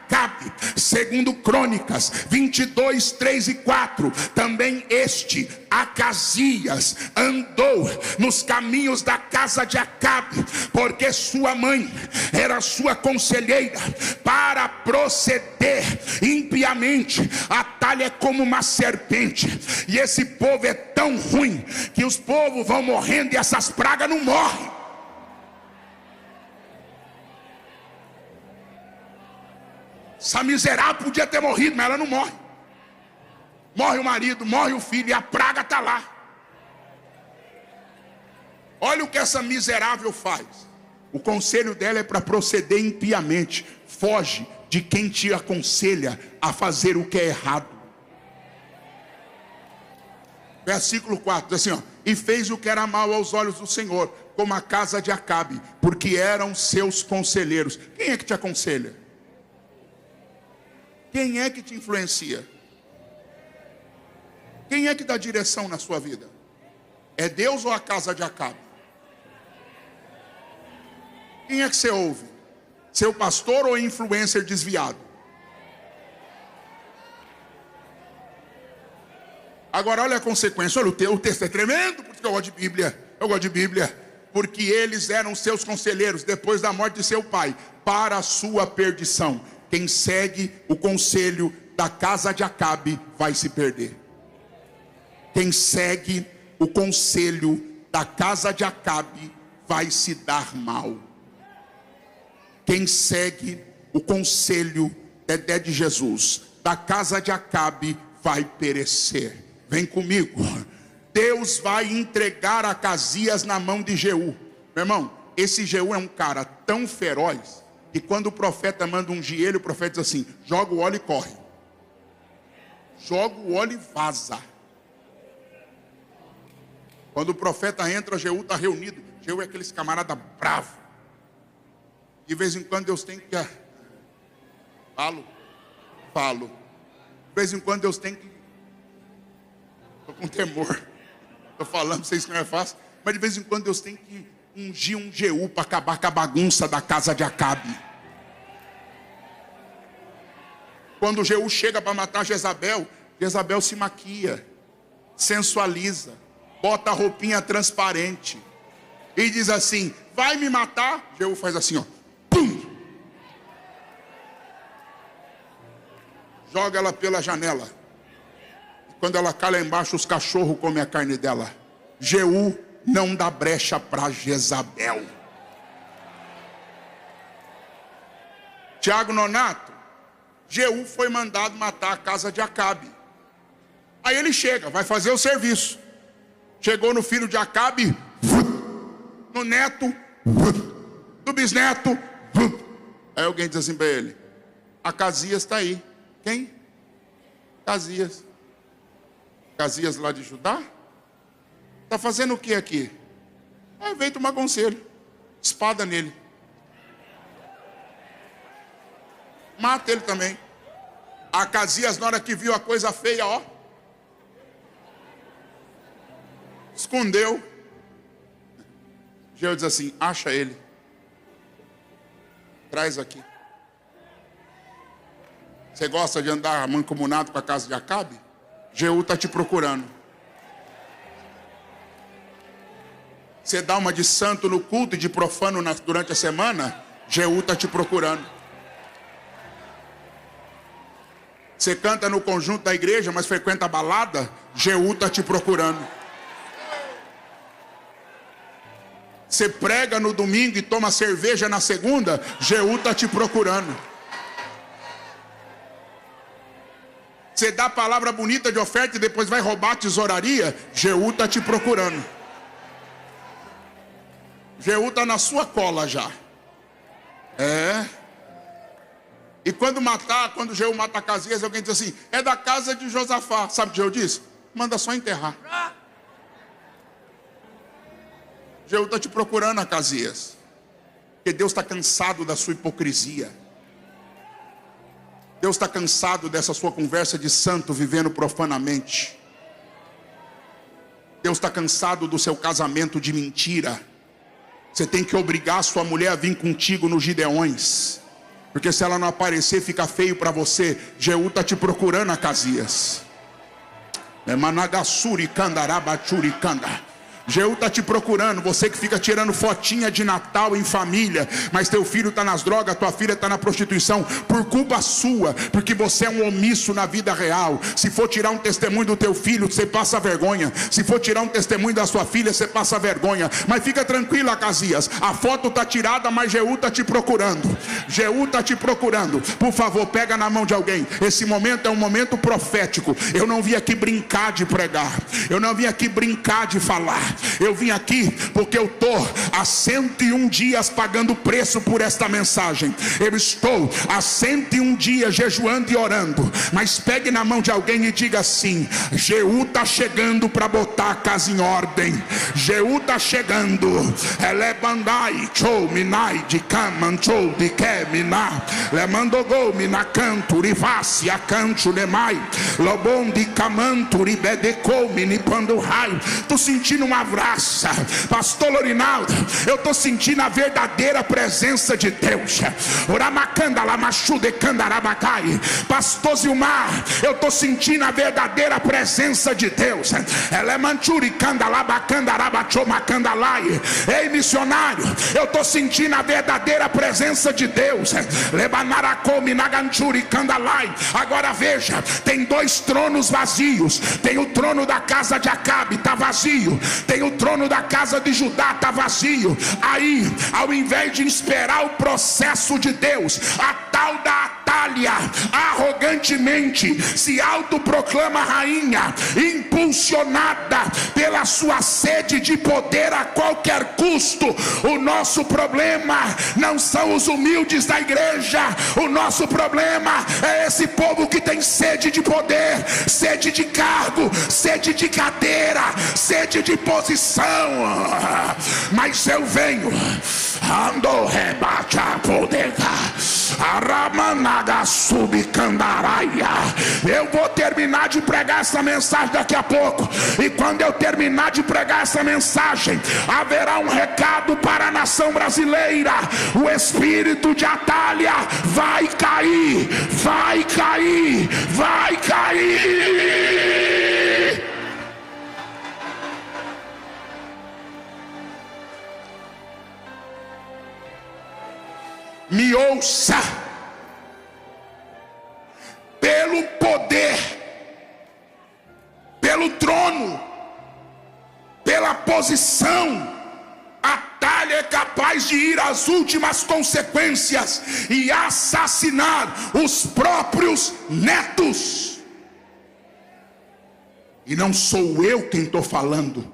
Segundo Crônicas 22, 3 e 4, também este Acasias andou nos caminhos da casa de Acabe, porque sua mãe era sua conselheira para proceder impiamente. Atalha é como uma serpente, e esse povo é tão ruim que os povos vão morrendo e essas pragas não morrem. Essa miserável podia ter morrido, mas ela não morre. Morre o marido, morre o filho, e a praga está lá. Olha o que essa miserável faz. O conselho dela é para proceder impiamente. Foge de quem te aconselha a fazer o que é errado. Versículo 4, diz assim, ó: e fez o que era mal aos olhos do Senhor, como a casa de Acabe, porque eram seus conselheiros. Quem é que te aconselha? Quem é que te influencia? Quem é que dá direção na sua vida? É Deus ou a casa de Acabe? Quem é que você ouve? Seu pastor ou influencer desviado? Agora olha a consequência. Olha, o texto é tremendo, porque eu gosto de Bíblia. Eu gosto de Bíblia. Porque eles eram seus conselheiros depois da morte de seu pai, para a sua perdição. Quem segue o conselho da casa de Acabe vai se perder. Quem segue o conselho da casa de Acabe vai se dar mal. Quem segue o conselho de Jesus da casa de Acabe vai perecer. Vem comigo. Deus vai entregar Acasias na mão de Jeú. Meu irmão, esse Jeú é um cara tão feroz que quando o profeta manda ungir ele, o profeta diz assim: joga o óleo e corre. Joga o óleo e vaza. Quando o profeta entra, Jeú está reunido. Jeú é aqueles camarada bravo. De vez em quando Deus tem que... Falo. De vez em quando Deus tem que... Estou com temor. Estou falando para vocês que não é fácil. Mas de vez em quando Deus tem que ungir um Jeú para acabar com a bagunça da casa de Acabe. Quando o Jeú chega para matar Jezabel, Jezabel se maquia, sensualiza, bota a roupinha transparente e diz assim: vai me matar? Jeú faz assim, ó, pum, joga ela pela janela. Quando ela cai lá embaixo, os cachorros comem a carne dela. Jeú não dá brecha para Jezabel. Tiago Nonato, Jeú foi mandado matar a casa de Acabe. Aí ele chega, vai fazer o serviço. Chegou no filho de Acabe, no neto, no bisneto. Aí alguém diz assim para ele: Acasias está aí. Quem? Acasias. Acasias lá de Judá? Está fazendo o que aqui? Veio tomar conselho. Espada nele. Mata ele também. Acasias, na hora que viu a coisa feia, ó, escondeu. Jeú diz assim: acha ele, traz aqui. Você gosta de andar mancomunado com a casa de Acabe? Jeú está te procurando. Você dá uma de santo no culto e de profano durante a semana? Jeú está te procurando. Você canta no conjunto da igreja, mas frequenta a balada? Jeú está te procurando. Você prega no domingo e toma cerveja na segunda? Jeú está te procurando. Você dá palavra bonita de oferta e depois vai roubar a tesouraria? Jeú está te procurando. Jeú está na sua cola já. E quando Jeú mata Acasias, alguém diz assim: é da casa de Josafá. Sabe o que Jeú disse? Manda só enterrar. Jeú está te procurando, Acasias, porque Deus está cansado da sua hipocrisia. Deus está cansado dessa sua conversa de santo vivendo profanamente. Deus está cansado do seu casamento de mentira. Você tem que obrigar a sua mulher a vir contigo nos Gideões, porque se ela não aparecer, fica feio para você. Jeú está te procurando, Acasias. Managassuri candarabachuri canda. Jeú está te procurando, você que fica tirando fotinha de Natal em família, mas teu filho está nas drogas, tua filha está na prostituição, por culpa sua, porque você é um omisso na vida real. Se for tirar um testemunho do teu filho, você passa vergonha. Se for tirar um testemunho da sua filha, você passa vergonha. Mas fica tranquilo, Acasias, a foto está tirada, mas Jeú está te procurando. Jeú está te procurando. Por favor, pega na mão de alguém. Esse momento é um momento profético. Eu não vim aqui brincar de pregar, eu não vim aqui brincar de falar. Eu vim aqui porque eu estou há 101 dias pagando preço por esta mensagem. Eu estou há 101 dias jejuando e orando. Mas pegue na mão de alguém e diga assim: Jeú está chegando para botar a casa em ordem. Jeú está chegando. Elebandai chou minai de caman chou de kemina lemandogou mina canto rivasi a canto lemai lobon de camanto ribedecou mini pando raio. Tô sentindo uma abraça, pastor Lorinaldo, eu estou sentindo a verdadeira presença de Deus. Pastor Zilmar, eu estou sentindo a verdadeira presença de Deus. Ei, missionário, eu estou sentindo a verdadeira presença de Deus. Agora veja, tem dois tronos vazios. Tem o trono da casa de Acabe, está vazio. Tem o trono da casa de Judá, está vazio. Aí, ao invés de esperar o processo de Deus, a tal da Atália arrogantemente se autoproclama rainha, impulsionada pela sua sede de poder a qualquer custo. O nosso problema não são os humildes da igreja, o nosso problema é esse povo que tem sede de poder, sede de cargo, sede de cadeira, sede de posição. Mas eu venho, ando rebate a poder, aramanaga subcandaraia. Eu vou terminar de pregar essa mensagem daqui a pouco, e quando eu terminar de pregar essa mensagem, haverá um recado para a nação brasileira. O espírito de Atália vai cair, vai cair, vai cair. Me ouça. Pelo poder, pelo trono, pela posição, Atália é capaz de ir às últimas consequências e assassinar os próprios netos. E não sou eu quem estou falando,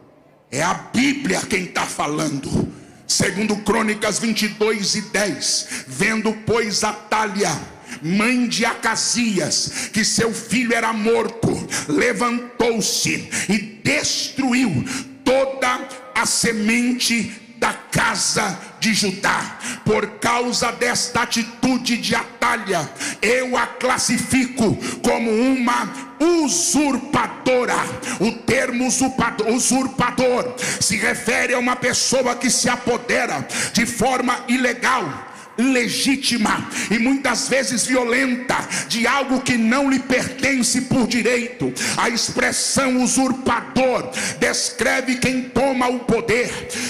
é a Bíblia quem está falando. Segundo Crônicas 22:10, vendo pois Atália, mãe de Acasias, que seu filho era morto, levantou-se e destruiu toda a semente da casa de Judá. Por causa desta atitude de Atália, eu a classifico como uma usurpadora. O termo usurpador se refere a uma pessoa que se apodera de forma ilegal, legítima e muitas vezes violenta de algo que não lhe pertence por direito. A expressão usurpador descreve quem toma o poder,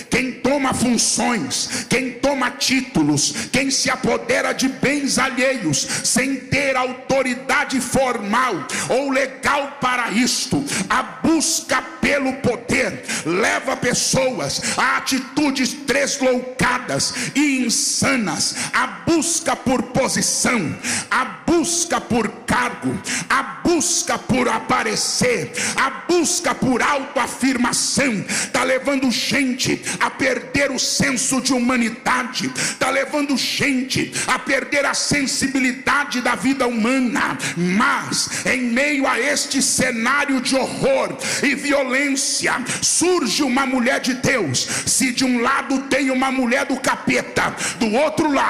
quem toma funções, quem toma títulos, quem se apodera de bens alheios sem ter autoridade formal ou legal para isto. A busca pelo poder leva pessoas a atitudes tresloucadas e insanas. A busca por posição, a busca por cargo, a busca por aparecer, a busca por autoafirmação está levando gente a perder o senso de humanidade, está levando gente a perder a sensibilidade da vida humana. Mas em meio a este cenário de horror e violência, surge uma mulher de Deus. Se de um lado tem uma mulher do capeta, do outro lado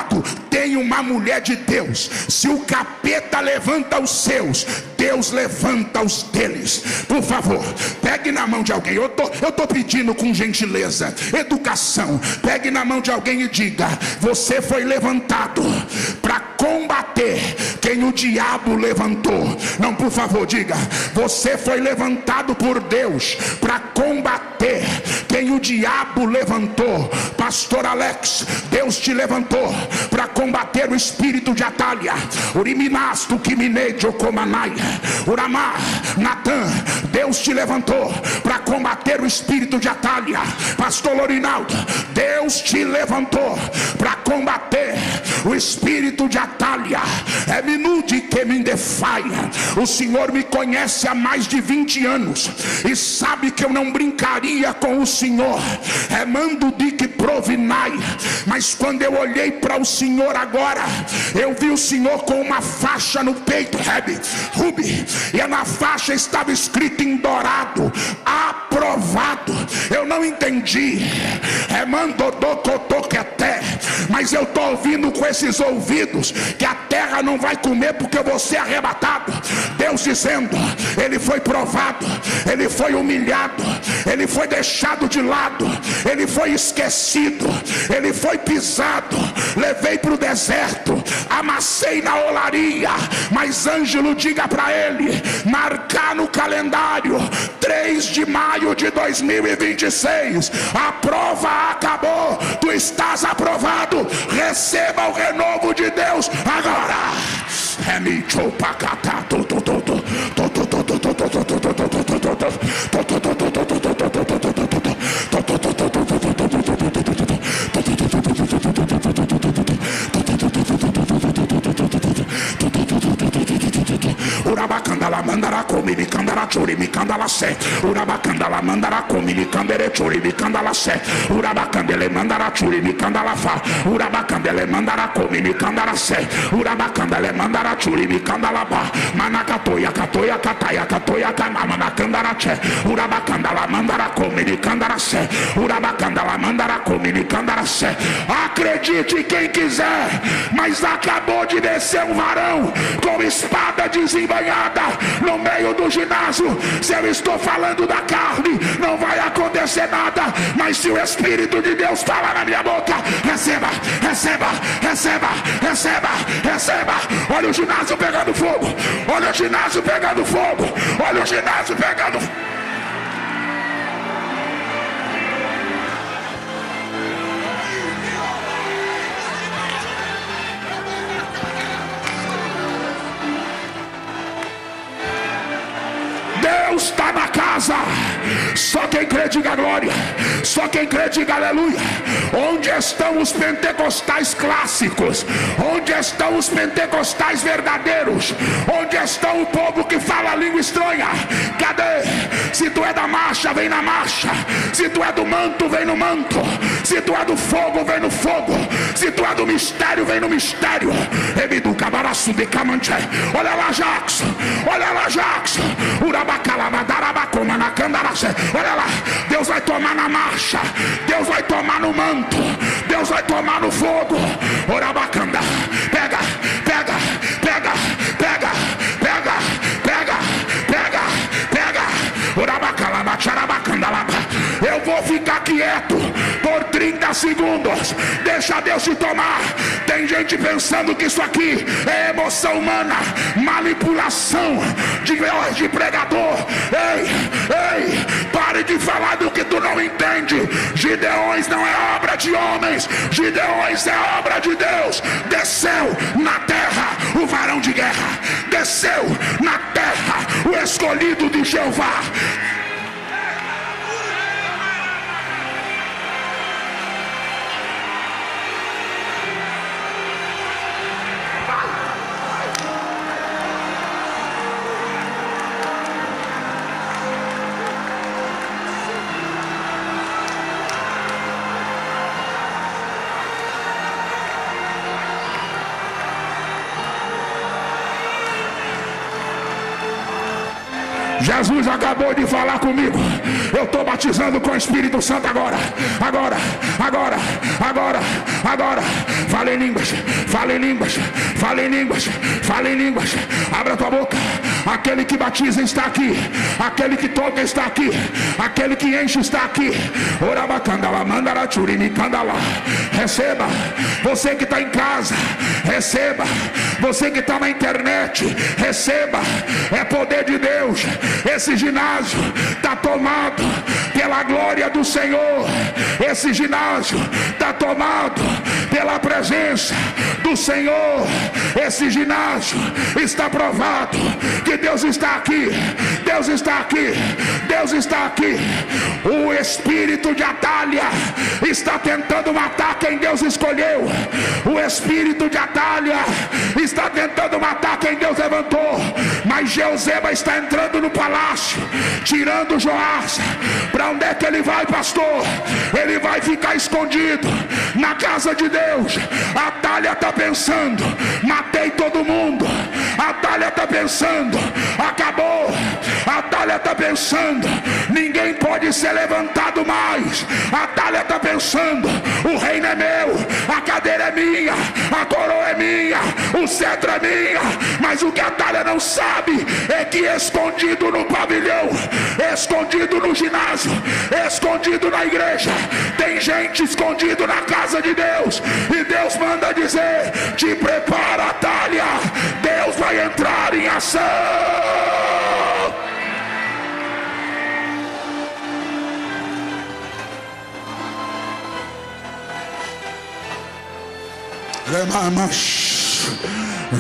tem uma mulher de Deus. Se o capeta levanta os seus, Deus levanta os deles. Por favor, pegue na mão de alguém. Eu tô pedindo com gentileza, educação. Pegue na mão de alguém e diga: você foi levantado para combater quem o diabo levantou. Não, por favor, diga: você foi levantado por Deus para combater quem o diabo levantou. Pastor Alex, Deus te levantou para combater o espírito de Atalha. Uriminasto Kiminejo Komanai Uramá Natan, Deus te levantou para combater o espírito de Atalha. Pastor Lorinaldo, Deus te levantou para combater o espírito de Atalha. É minude que me defaia. O Senhor me conhece há mais de 20 anos e sabe que eu não brincaria com o Senhor. É mando de que provinai. Mas quando eu olhei para o Senhor agora, eu vi o Senhor com uma faixa no peito, Rubi, e na faixa estava escrito em dourado: aprovado. Eu não entendi, mas eu estou ouvindo com esses ouvidos que a terra não vai comer porque eu vou ser arrebatado. Deus dizendo: ele foi provado, ele foi humilhado, ele foi deixado de lado, ele foi esquecido, ele foi pisado. Levei para o deserto, amassei na olaria. Mas Ângelo, diga para ele marcar no calendário 3 de maio de 2026. A prova acabou, tu estás aprovado. Receba o renovo de Deus agora. Urabacandala mandara come mi candala churi mi candala se. Urabacandala mandara come mi candere churi mi candala se. Urabacandele mandara churi mi candala fa. Urabacandele mandara come mi candala se. Urabacandele mandara churi mi candala ba. Manakatoya katoya kataya katoya kanama na candara che. Urabacandala mandara come mi candala se. Urabacandala mandara come mi candala se. Acredite quem quiser, mas acabou de descer um varão com espada desembanhada no meio do ginásio. Se eu estou falando da carne, não vai acontecer nada, mas se o Espírito de Deus falar na minha boca, receba, receba, receba, receba, receba. Olha o ginásio pegando fogo, olha o ginásio pegando fogo, olha o ginásio pegando fogo. Deus está na casa. Só quem crê diga glória, só quem crê diga aleluia. Onde estão os pentecostais clássicos? Onde estão os pentecostais verdadeiros? Onde estão o povo que fala língua estranha? Cadê? Se tu é da marcha, vem na marcha. Se tu é do manto, vem no manto. Se tu é do fogo, vem no fogo. Se tu é do mistério, vem no mistério. Olha lá, Jackson, olha lá, Jackson. Olha lá, Deus vai tomar na marcha, Deus vai tomar no manto, Deus vai tomar no fogo. Orabacanda, pega, pega, pega, pega, pega, pega, Eu vou ficar quieto por 30 segundos. Deixa Deus te tomar. Tem gente pensando que isso aqui é emoção humana, manipulação de pregador. Ei, pare de falar do que tu não entende. Gideões não é obra de homens, Gideões é obra de Deus. Desceu na terra o varão de guerra, desceu na terra o escolhido de Jeová. Jesus acabou de falar comigo. Eu estou batizando com o Espírito Santo agora. Fale em línguas, fale em línguas, fale em línguas, fale em línguas. Abra tua boca. Aquele que batiza está aqui, aquele que toca está aqui, aquele que enche está aqui. Receba. Você que está em casa, receba. Você que está na internet, receba. É poder de Deus. Esse ginásio está tomado pela glória do Senhor. Esse ginásio está tomado pela presença do Senhor. Esse ginásio está provado que Deus está aqui. Deus está aqui. Deus está aqui. O espírito de Atalha está tentando matar quem Deus escolheu. O espírito de Atalha está tentando matar quem Deus levantou. Mas Jeozeba está entrando no palácio, tirando Joás. Para onde é que ele vai, pastor? Ele vai ficar escondido na casa de Deus. Atalha está pensando: matei todo mundo. Atalha está pensando: acabou. Atalha está pensando: ninguém pode ser levantado mais. Atalha está pensando: o reino é meu, a cadeira é minha, a coroa é minha, o cetro é minha. Mas o que Atalha não sabe é que escondido no pavilhão, escondido no ginásio, escondido na igreja, tem gente escondido na casa de Deus. E Deus manda dizer: te prepara, Atalha, Deus vai entrar em ação.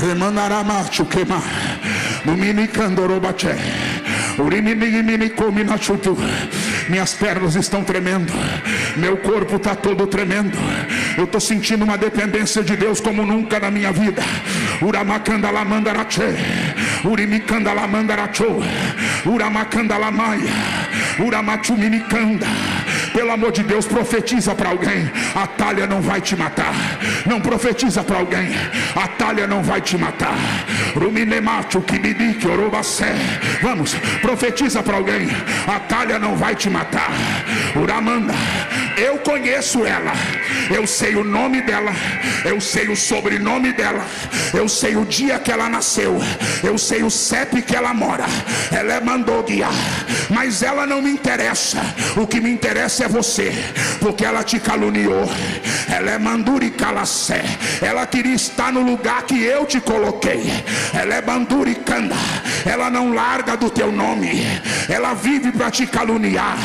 Remanaramacho queimar no mini candorobaché. Minhas pernas estão tremendo, meu corpo está todo tremendo. Eu estou sentindo uma dependência de Deus como nunca na minha vida. Uramacandalamandarachê, Urimicandalamandarachô, Uramacandalamaia, Uramachuminicanda. Pelo amor de Deus, profetiza para alguém: Atalha não vai te matar. Não profetiza para alguém: Atalha não vai te matar. Vamos, profetiza para alguém: Atalha não vai te matar. Uramanda, eu conheço ela, eu sei o nome dela, eu sei o sobrenome dela, eu sei o dia que ela nasceu, eu sei o CEP que ela mora. Ela é Mandoguia, mas ela não me interessa. O que me interessa é você, porque ela te caluniou. Ela é Manduricalassé, ela queria estar no lugar que eu te coloquei. Ela é Manduricanda, ela não larga do teu nome. Ela vive para te caluniar,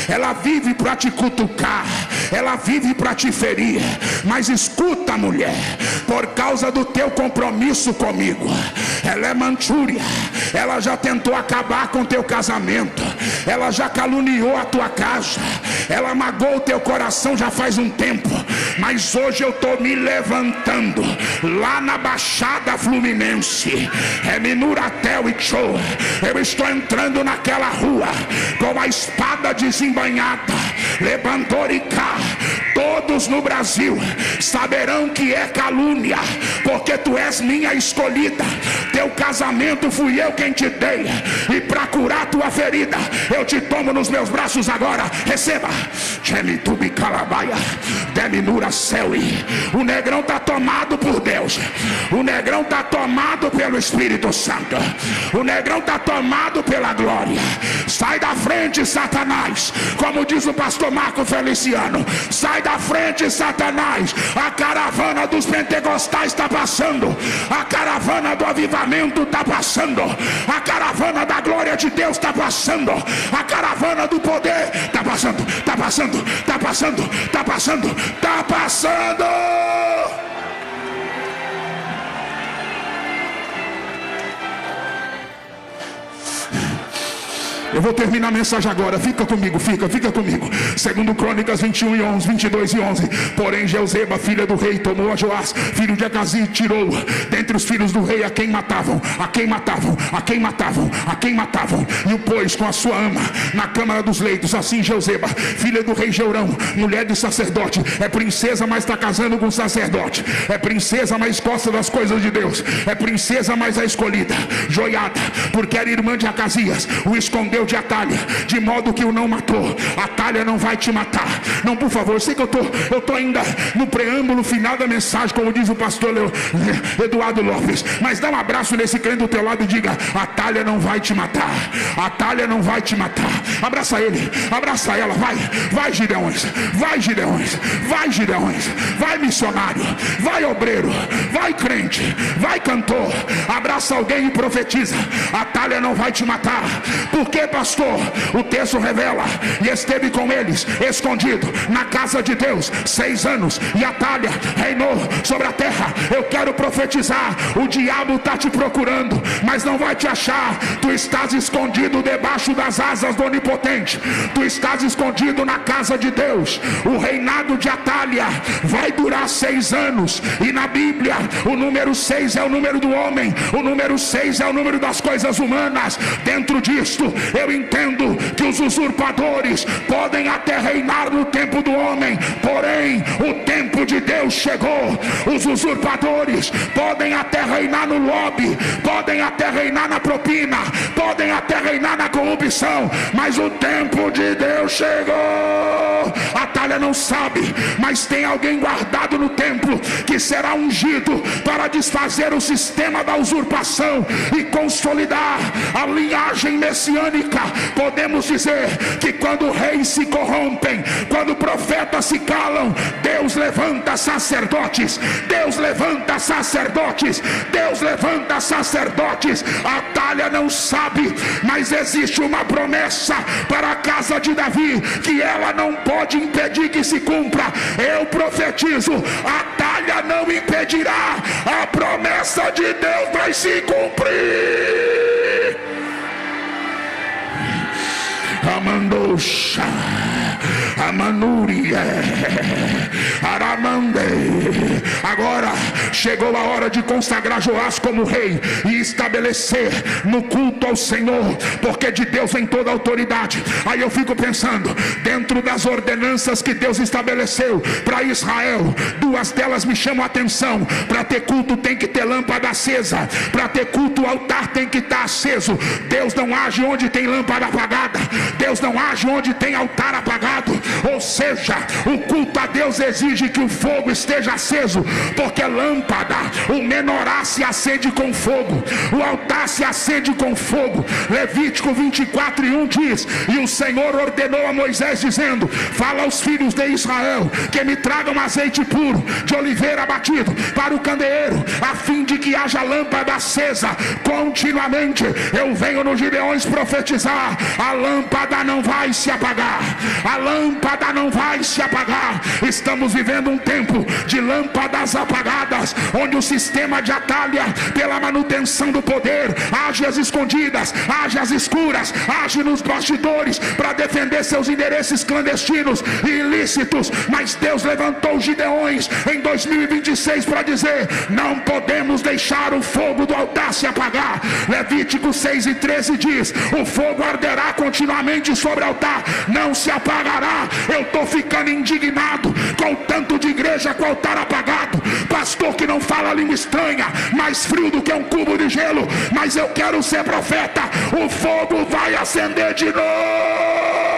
ela vive para te cutucar, ela vive para te ferir. Mas escuta, mulher, por causa do teu compromisso comigo, ela é Manchúria, ela já tentou acabar com teu casamento, ela já caluniou a tua casa, ela magoou o teu coração já faz um tempo. Mas hoje eu estou me levantando lá na Baixada Fluminense, é Minuratel e Show. Eu estou entrando naquela rua com a espada desembainhada, levantou e cá. Todos no Brasil saberão que é calúnia, porque tu és minha escolhida. Teu casamento fui eu quem te dei, e para curar tua ferida eu te tomo nos meus braços agora. Receba. O negrão está tomado por Deus. O negrão está tomado pelo Espírito Santo. O negrão está tomado pela glória. Sai da frente, Satanás. Como diz o pastor Marco Feliciano, sai da frente, Satanás. A caravana dos pentecostais está passando. A caravana do avivamento está passando. A caravana da glória de Deus está passando. A caravana do poder está passando. Está passando, está passando, está passando, está passando. Eu vou terminar a mensagem agora. Fica comigo, fica comigo. Segundo Crônicas 21:11, 22:11. Porém Jeuzeba, filha do rei, tomou a Joás, filho de Acazia, e tirou dentre os filhos do rei a quem matavam, a quem matavam, a quem matavam, a quem matavam, e o pôs com a sua ama na câmara dos leitos. Assim Jeuzeba, filha do rei Jeurão, mulher de sacerdote, é princesa, mas está casando com sacerdote. É princesa, mas gosta das coisas de Deus. É princesa, mas é escolhida. Joiada, porque era irmã de Acazias, o escondeu de Atalha, de modo que o não matou. Atalha não vai te matar. Não, por favor, eu sei que eu tô ainda no preâmbulo final da mensagem, como diz o pastor Eduardo Lopes, mas dá um abraço nesse crente do teu lado e diga: Atalha não vai te matar. Atalha não vai te matar. Abraça ele, abraça ela. Vai Gideões, vai Gideões, vai Gideões, vai missionário, vai obreiro, vai crente, vai cantor. Abraça alguém e profetiza: Atalha não vai te matar. Por quê, pastor? O texto revela: e esteve com eles escondido na casa de Deus 6 anos, e Atalha reinou sobre a terra. Eu quero profetizar: o diabo está te procurando, mas não vai te achar. Tu estás escondido debaixo das asas do Onipotente. Tu estás escondido na casa de Deus. O reinado de Atalha vai durar 6 anos, e na Bíblia o número 6 é o número do homem, o número 6 é o número das coisas humanas. Dentro disto eu entendo que os usurpadores podem até reinar no tempo do homem, porém o tempo de Deus chegou. Os usurpadores podem até reinar no lobby, podem até reinar na propina, podem até reinar na corrupção, mas o tempo de Deus chegou. Atalha não sabe, mas tem alguém guardado no templo que será ungido para desfazer o sistema da usurpação e consolidar a linhagem messiânica. Podemos dizer que quando reis se corrompem, quando profetas se calam, Deus levanta sacerdotes. Deus levanta sacerdotes. Deus levanta sacerdotes. Atalha não sabe, mas existe uma promessa para a casa de Davi que ela não pode impedir que se cumpra. Eu profetizo: Atalha não impedirá. A promessa de Deus vai se cumprir. Amandosha, Amanuria, Aramande. Agora chegou a hora de consagrar Joás como rei e estabelecer no culto ao Senhor, porque de Deus vem toda a autoridade. Aí eu fico pensando, dentro das ordenanças que Deus estabeleceu para Israel, 2 delas me chamam a atenção. Para ter culto tem que ter lâmpada acesa. Para ter culto o altar tem que estar aceso. Deus não age onde tem lâmpada apagada. Deus não age onde tem altar apagado. Ou seja, o culto a Deus exige que o fogo esteja aceso, porque lâmpada, o menorá se acende com fogo, o altar se acende com fogo. Levítico 24:1 diz: e o Senhor ordenou a Moisés dizendo: fala aos filhos de Israel que me tragam azeite puro de oliveira batido para o candeeiro, a fim de que haja lâmpada acesa continuamente. Eu venho nos Gideões profetizar: a lâmpada não vai se apagar. A lâmpada não vai se apagar. Estamos vivendo um tempo de lâmpadas apagadas, onde o sistema de Atalha, pela manutenção do poder, age às escondidas, age às escuras, age nos bastidores para defender seus interesses clandestinos e ilícitos. Mas Deus levantou Gideões em 2026 para dizer: não podemos deixar o fogo do altar se apagar. Levítico 6:13 diz: o fogo arderá continuamente sobre o altar não se apagará. Eu estou ficando indignado com o tanto de igreja com o altar apagado, pastor que não fala língua estranha, mais frio do que um cubo de gelo. Mas eu quero ser profeta, o fogo vai acender de novo.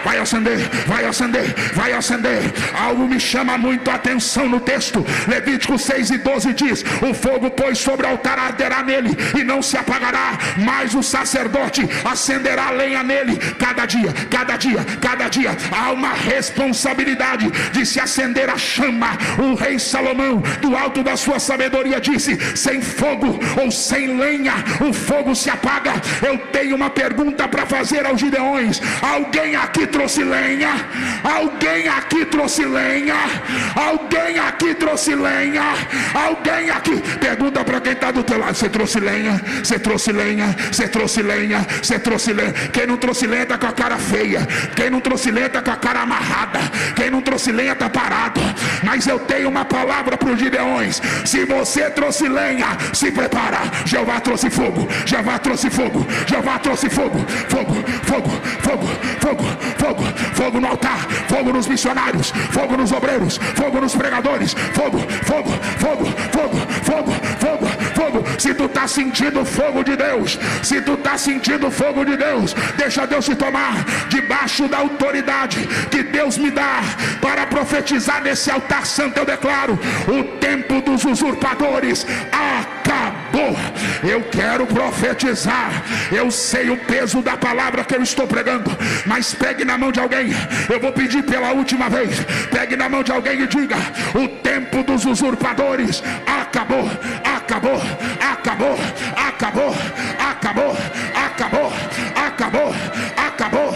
Vai acender, vai acender, vai acender. Algo me chama muito a atenção no texto. Levítico 6:12 diz: o fogo, pois, sobre o altar arderá nele e não se apagará, mas o sacerdote acenderá lenha nele cada dia, cada dia, cada dia. Há uma responsabilidade de se acender a chama. O rei Salomão, do alto da sua sabedoria, disse: sem fogo ou sem lenha o fogo se apaga. Eu tenho uma pergunta para fazer aos gideões. Alguém aqui trouxe lenha? Alguém aqui trouxe lenha? Alguém aqui trouxe lenha? Alguém aqui? Pergunta para quem está do teu lado: você trouxe lenha? Você trouxe lenha? Você trouxe lenha? Você trouxe lenha? Quem não trouxe lenha está com a cara feia. Quem não trouxe lenha está com a cara amarrada. Quem não trouxe lenha está parado. Mas eu tenho uma palavra para os gideões: se você trouxe lenha, se prepara. Jeová trouxe fogo. Jeová trouxe fogo. Jeová trouxe fogo. Fogo, fogo, fogo, fogo, fogo, fogo no altar, fogo nos missionários, fogo nos obreiros, fogo nos pregadores, fogo, fogo, fogo, fogo, fogo, fogo, fogo. Se tu está sentindo o fogo de Deus, se tu está sentindo o fogo de Deus, deixa Deus te tomar debaixo da autoridade que Deus me dá para profetizar nesse altar santo. Eu declaro: o tempo dos usurpadores acabou. Eu quero profetizar. Eu sei o peso da palavra que eu estou pregando, mas pegue na mão de alguém. Eu vou pedir pela última vez: pegue na mão de alguém e diga: o tempo dos usurpadores acabou, acabou, acabou, acabou, acabou, acabou, acabou, acabou,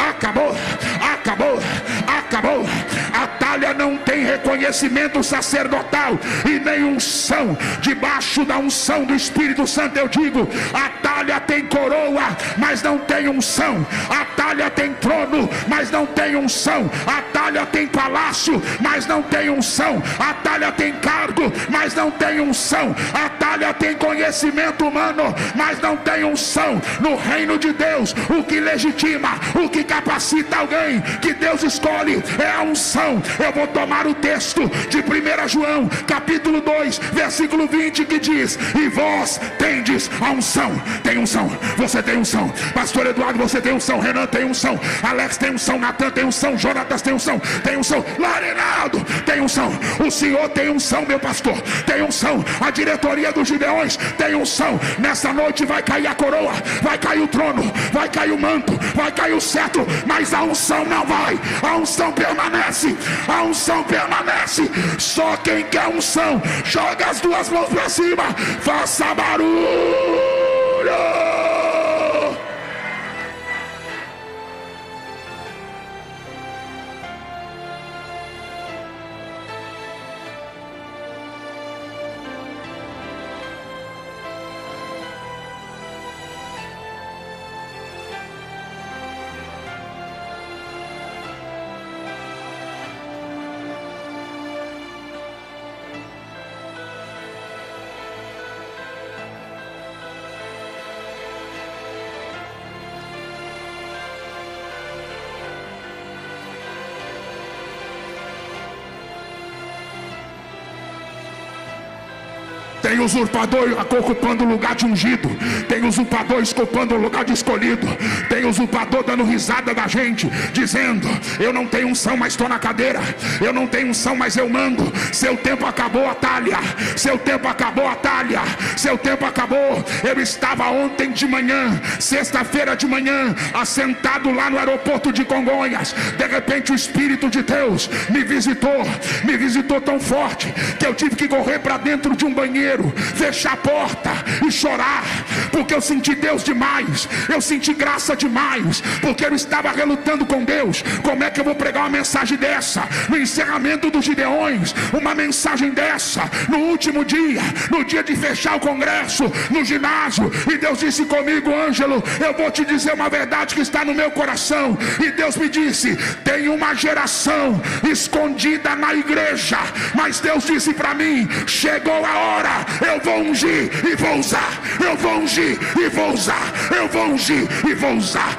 acabou, acabou, acabou. A Talha não tem reconhecimento sacerdotal e nem unção. Debaixo da unção do Espírito Santo eu digo: a Talha tem coroa, mas não tem unção. A Talha tem trono, mas não tem unção. A Talha tem palácio, mas não tem unção. A Talha tem cargo, mas não tem unção. A Talha tem conhecimento humano, mas não tem unção. No reino de Deus, o que legitima, o que capacita alguém que Deus escolhe é a unção. Eu vou tomar o texto de 1 João capítulo 2 versículo 20, que diz: e vós tendes a unção. Tem unção, você tem unção. Pastor Eduardo, você tem unção. Renan tem unção. Alex tem unção. Natan tem unção. Jonatas tem unção. Tem unção. Larinaldo tem unção. O Senhor tem unção, meu pastor. Tem unção. A diretoria dos Gideões tem unção. Nessa noite vai cair a coroa, vai cair o trono, vai cair o manto, vai cair o cetro, mas a unção não vai. A unção permanece. A unção permanece. Só quem quer unção, joga as duas mãos para cima, faça barulho. Tem usurpador ocupando o lugar de ungido. Tem usurpador ocupando o lugar de escolhido. Tem usurpador dando risada da gente, dizendo: eu não tenho unção, mas estou na cadeira. Eu não tenho unção, mas eu mando. Seu tempo acabou, Atalha. Seu tempo acabou, Atalha. Seu tempo acabou. Eu estava ontem de manhã, sexta-feira de manhã, assentado lá no aeroporto de Congonhas. De repente o Espírito de Deus me visitou tão forte que eu tive que correr para dentro de um banheiro, fechar a porta e chorar, porque eu senti Deus demais, eu senti graça demais, porque eu estava relutando com Deus. Como é que eu vou pregar uma mensagem dessa no encerramento dos Gideões, uma mensagem dessa no último dia, no dia de fechar o congresso no ginásio? E Deus disse comigo: Ângelo, eu vou te dizer uma verdade que está no meu coração. E Deus me disse: tem uma geração escondida na igreja, mas Deus disse para mim: chegou a hora eu vou ungir e vou usar, eu vou ungir e vou usar, eu vou ungir e vou usar.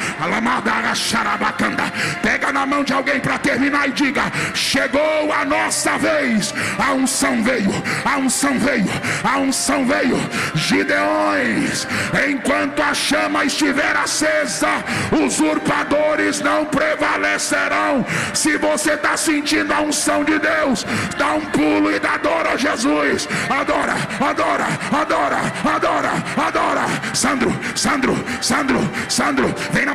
Pega na mão de alguém para terminar e diga: chegou a nossa vez. A unção veio, a unção veio, a unção veio. Gideões, enquanto a chama estiver acesa, usurpadores não prevalecerão. Se você está sentindo a unção de Deus, dá um pulo e adora Jesus. Adora, adora, adora, adora, adora. Sandro, Sandro, Sandro, Sandro, vem na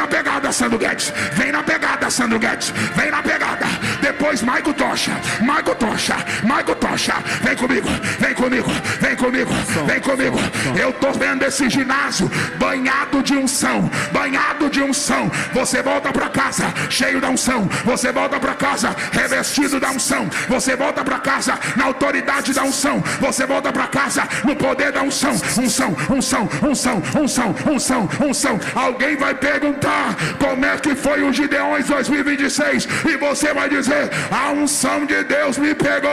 pegada, Sandro Guedes, vem na pegada, Sandro Guedes, vem na pegada. Depois Maico Tocha, Maico Tocha, Maico Tocha, vem comigo, vem comigo, vem comigo, vem comigo. Eu tô vendo esse ginásio banhado de unção, banhado de unção. Você volta para casa cheio da unção, você volta para casa revestido da unção, você volta para casa na autoridade da unção, você volta para casa no poder da unção. Unção, unção, unção, unção, unção, unção. Alguém vai perguntar como é que foi o Gideões 2026 e você vai dizer: a unção de Deus me pegou.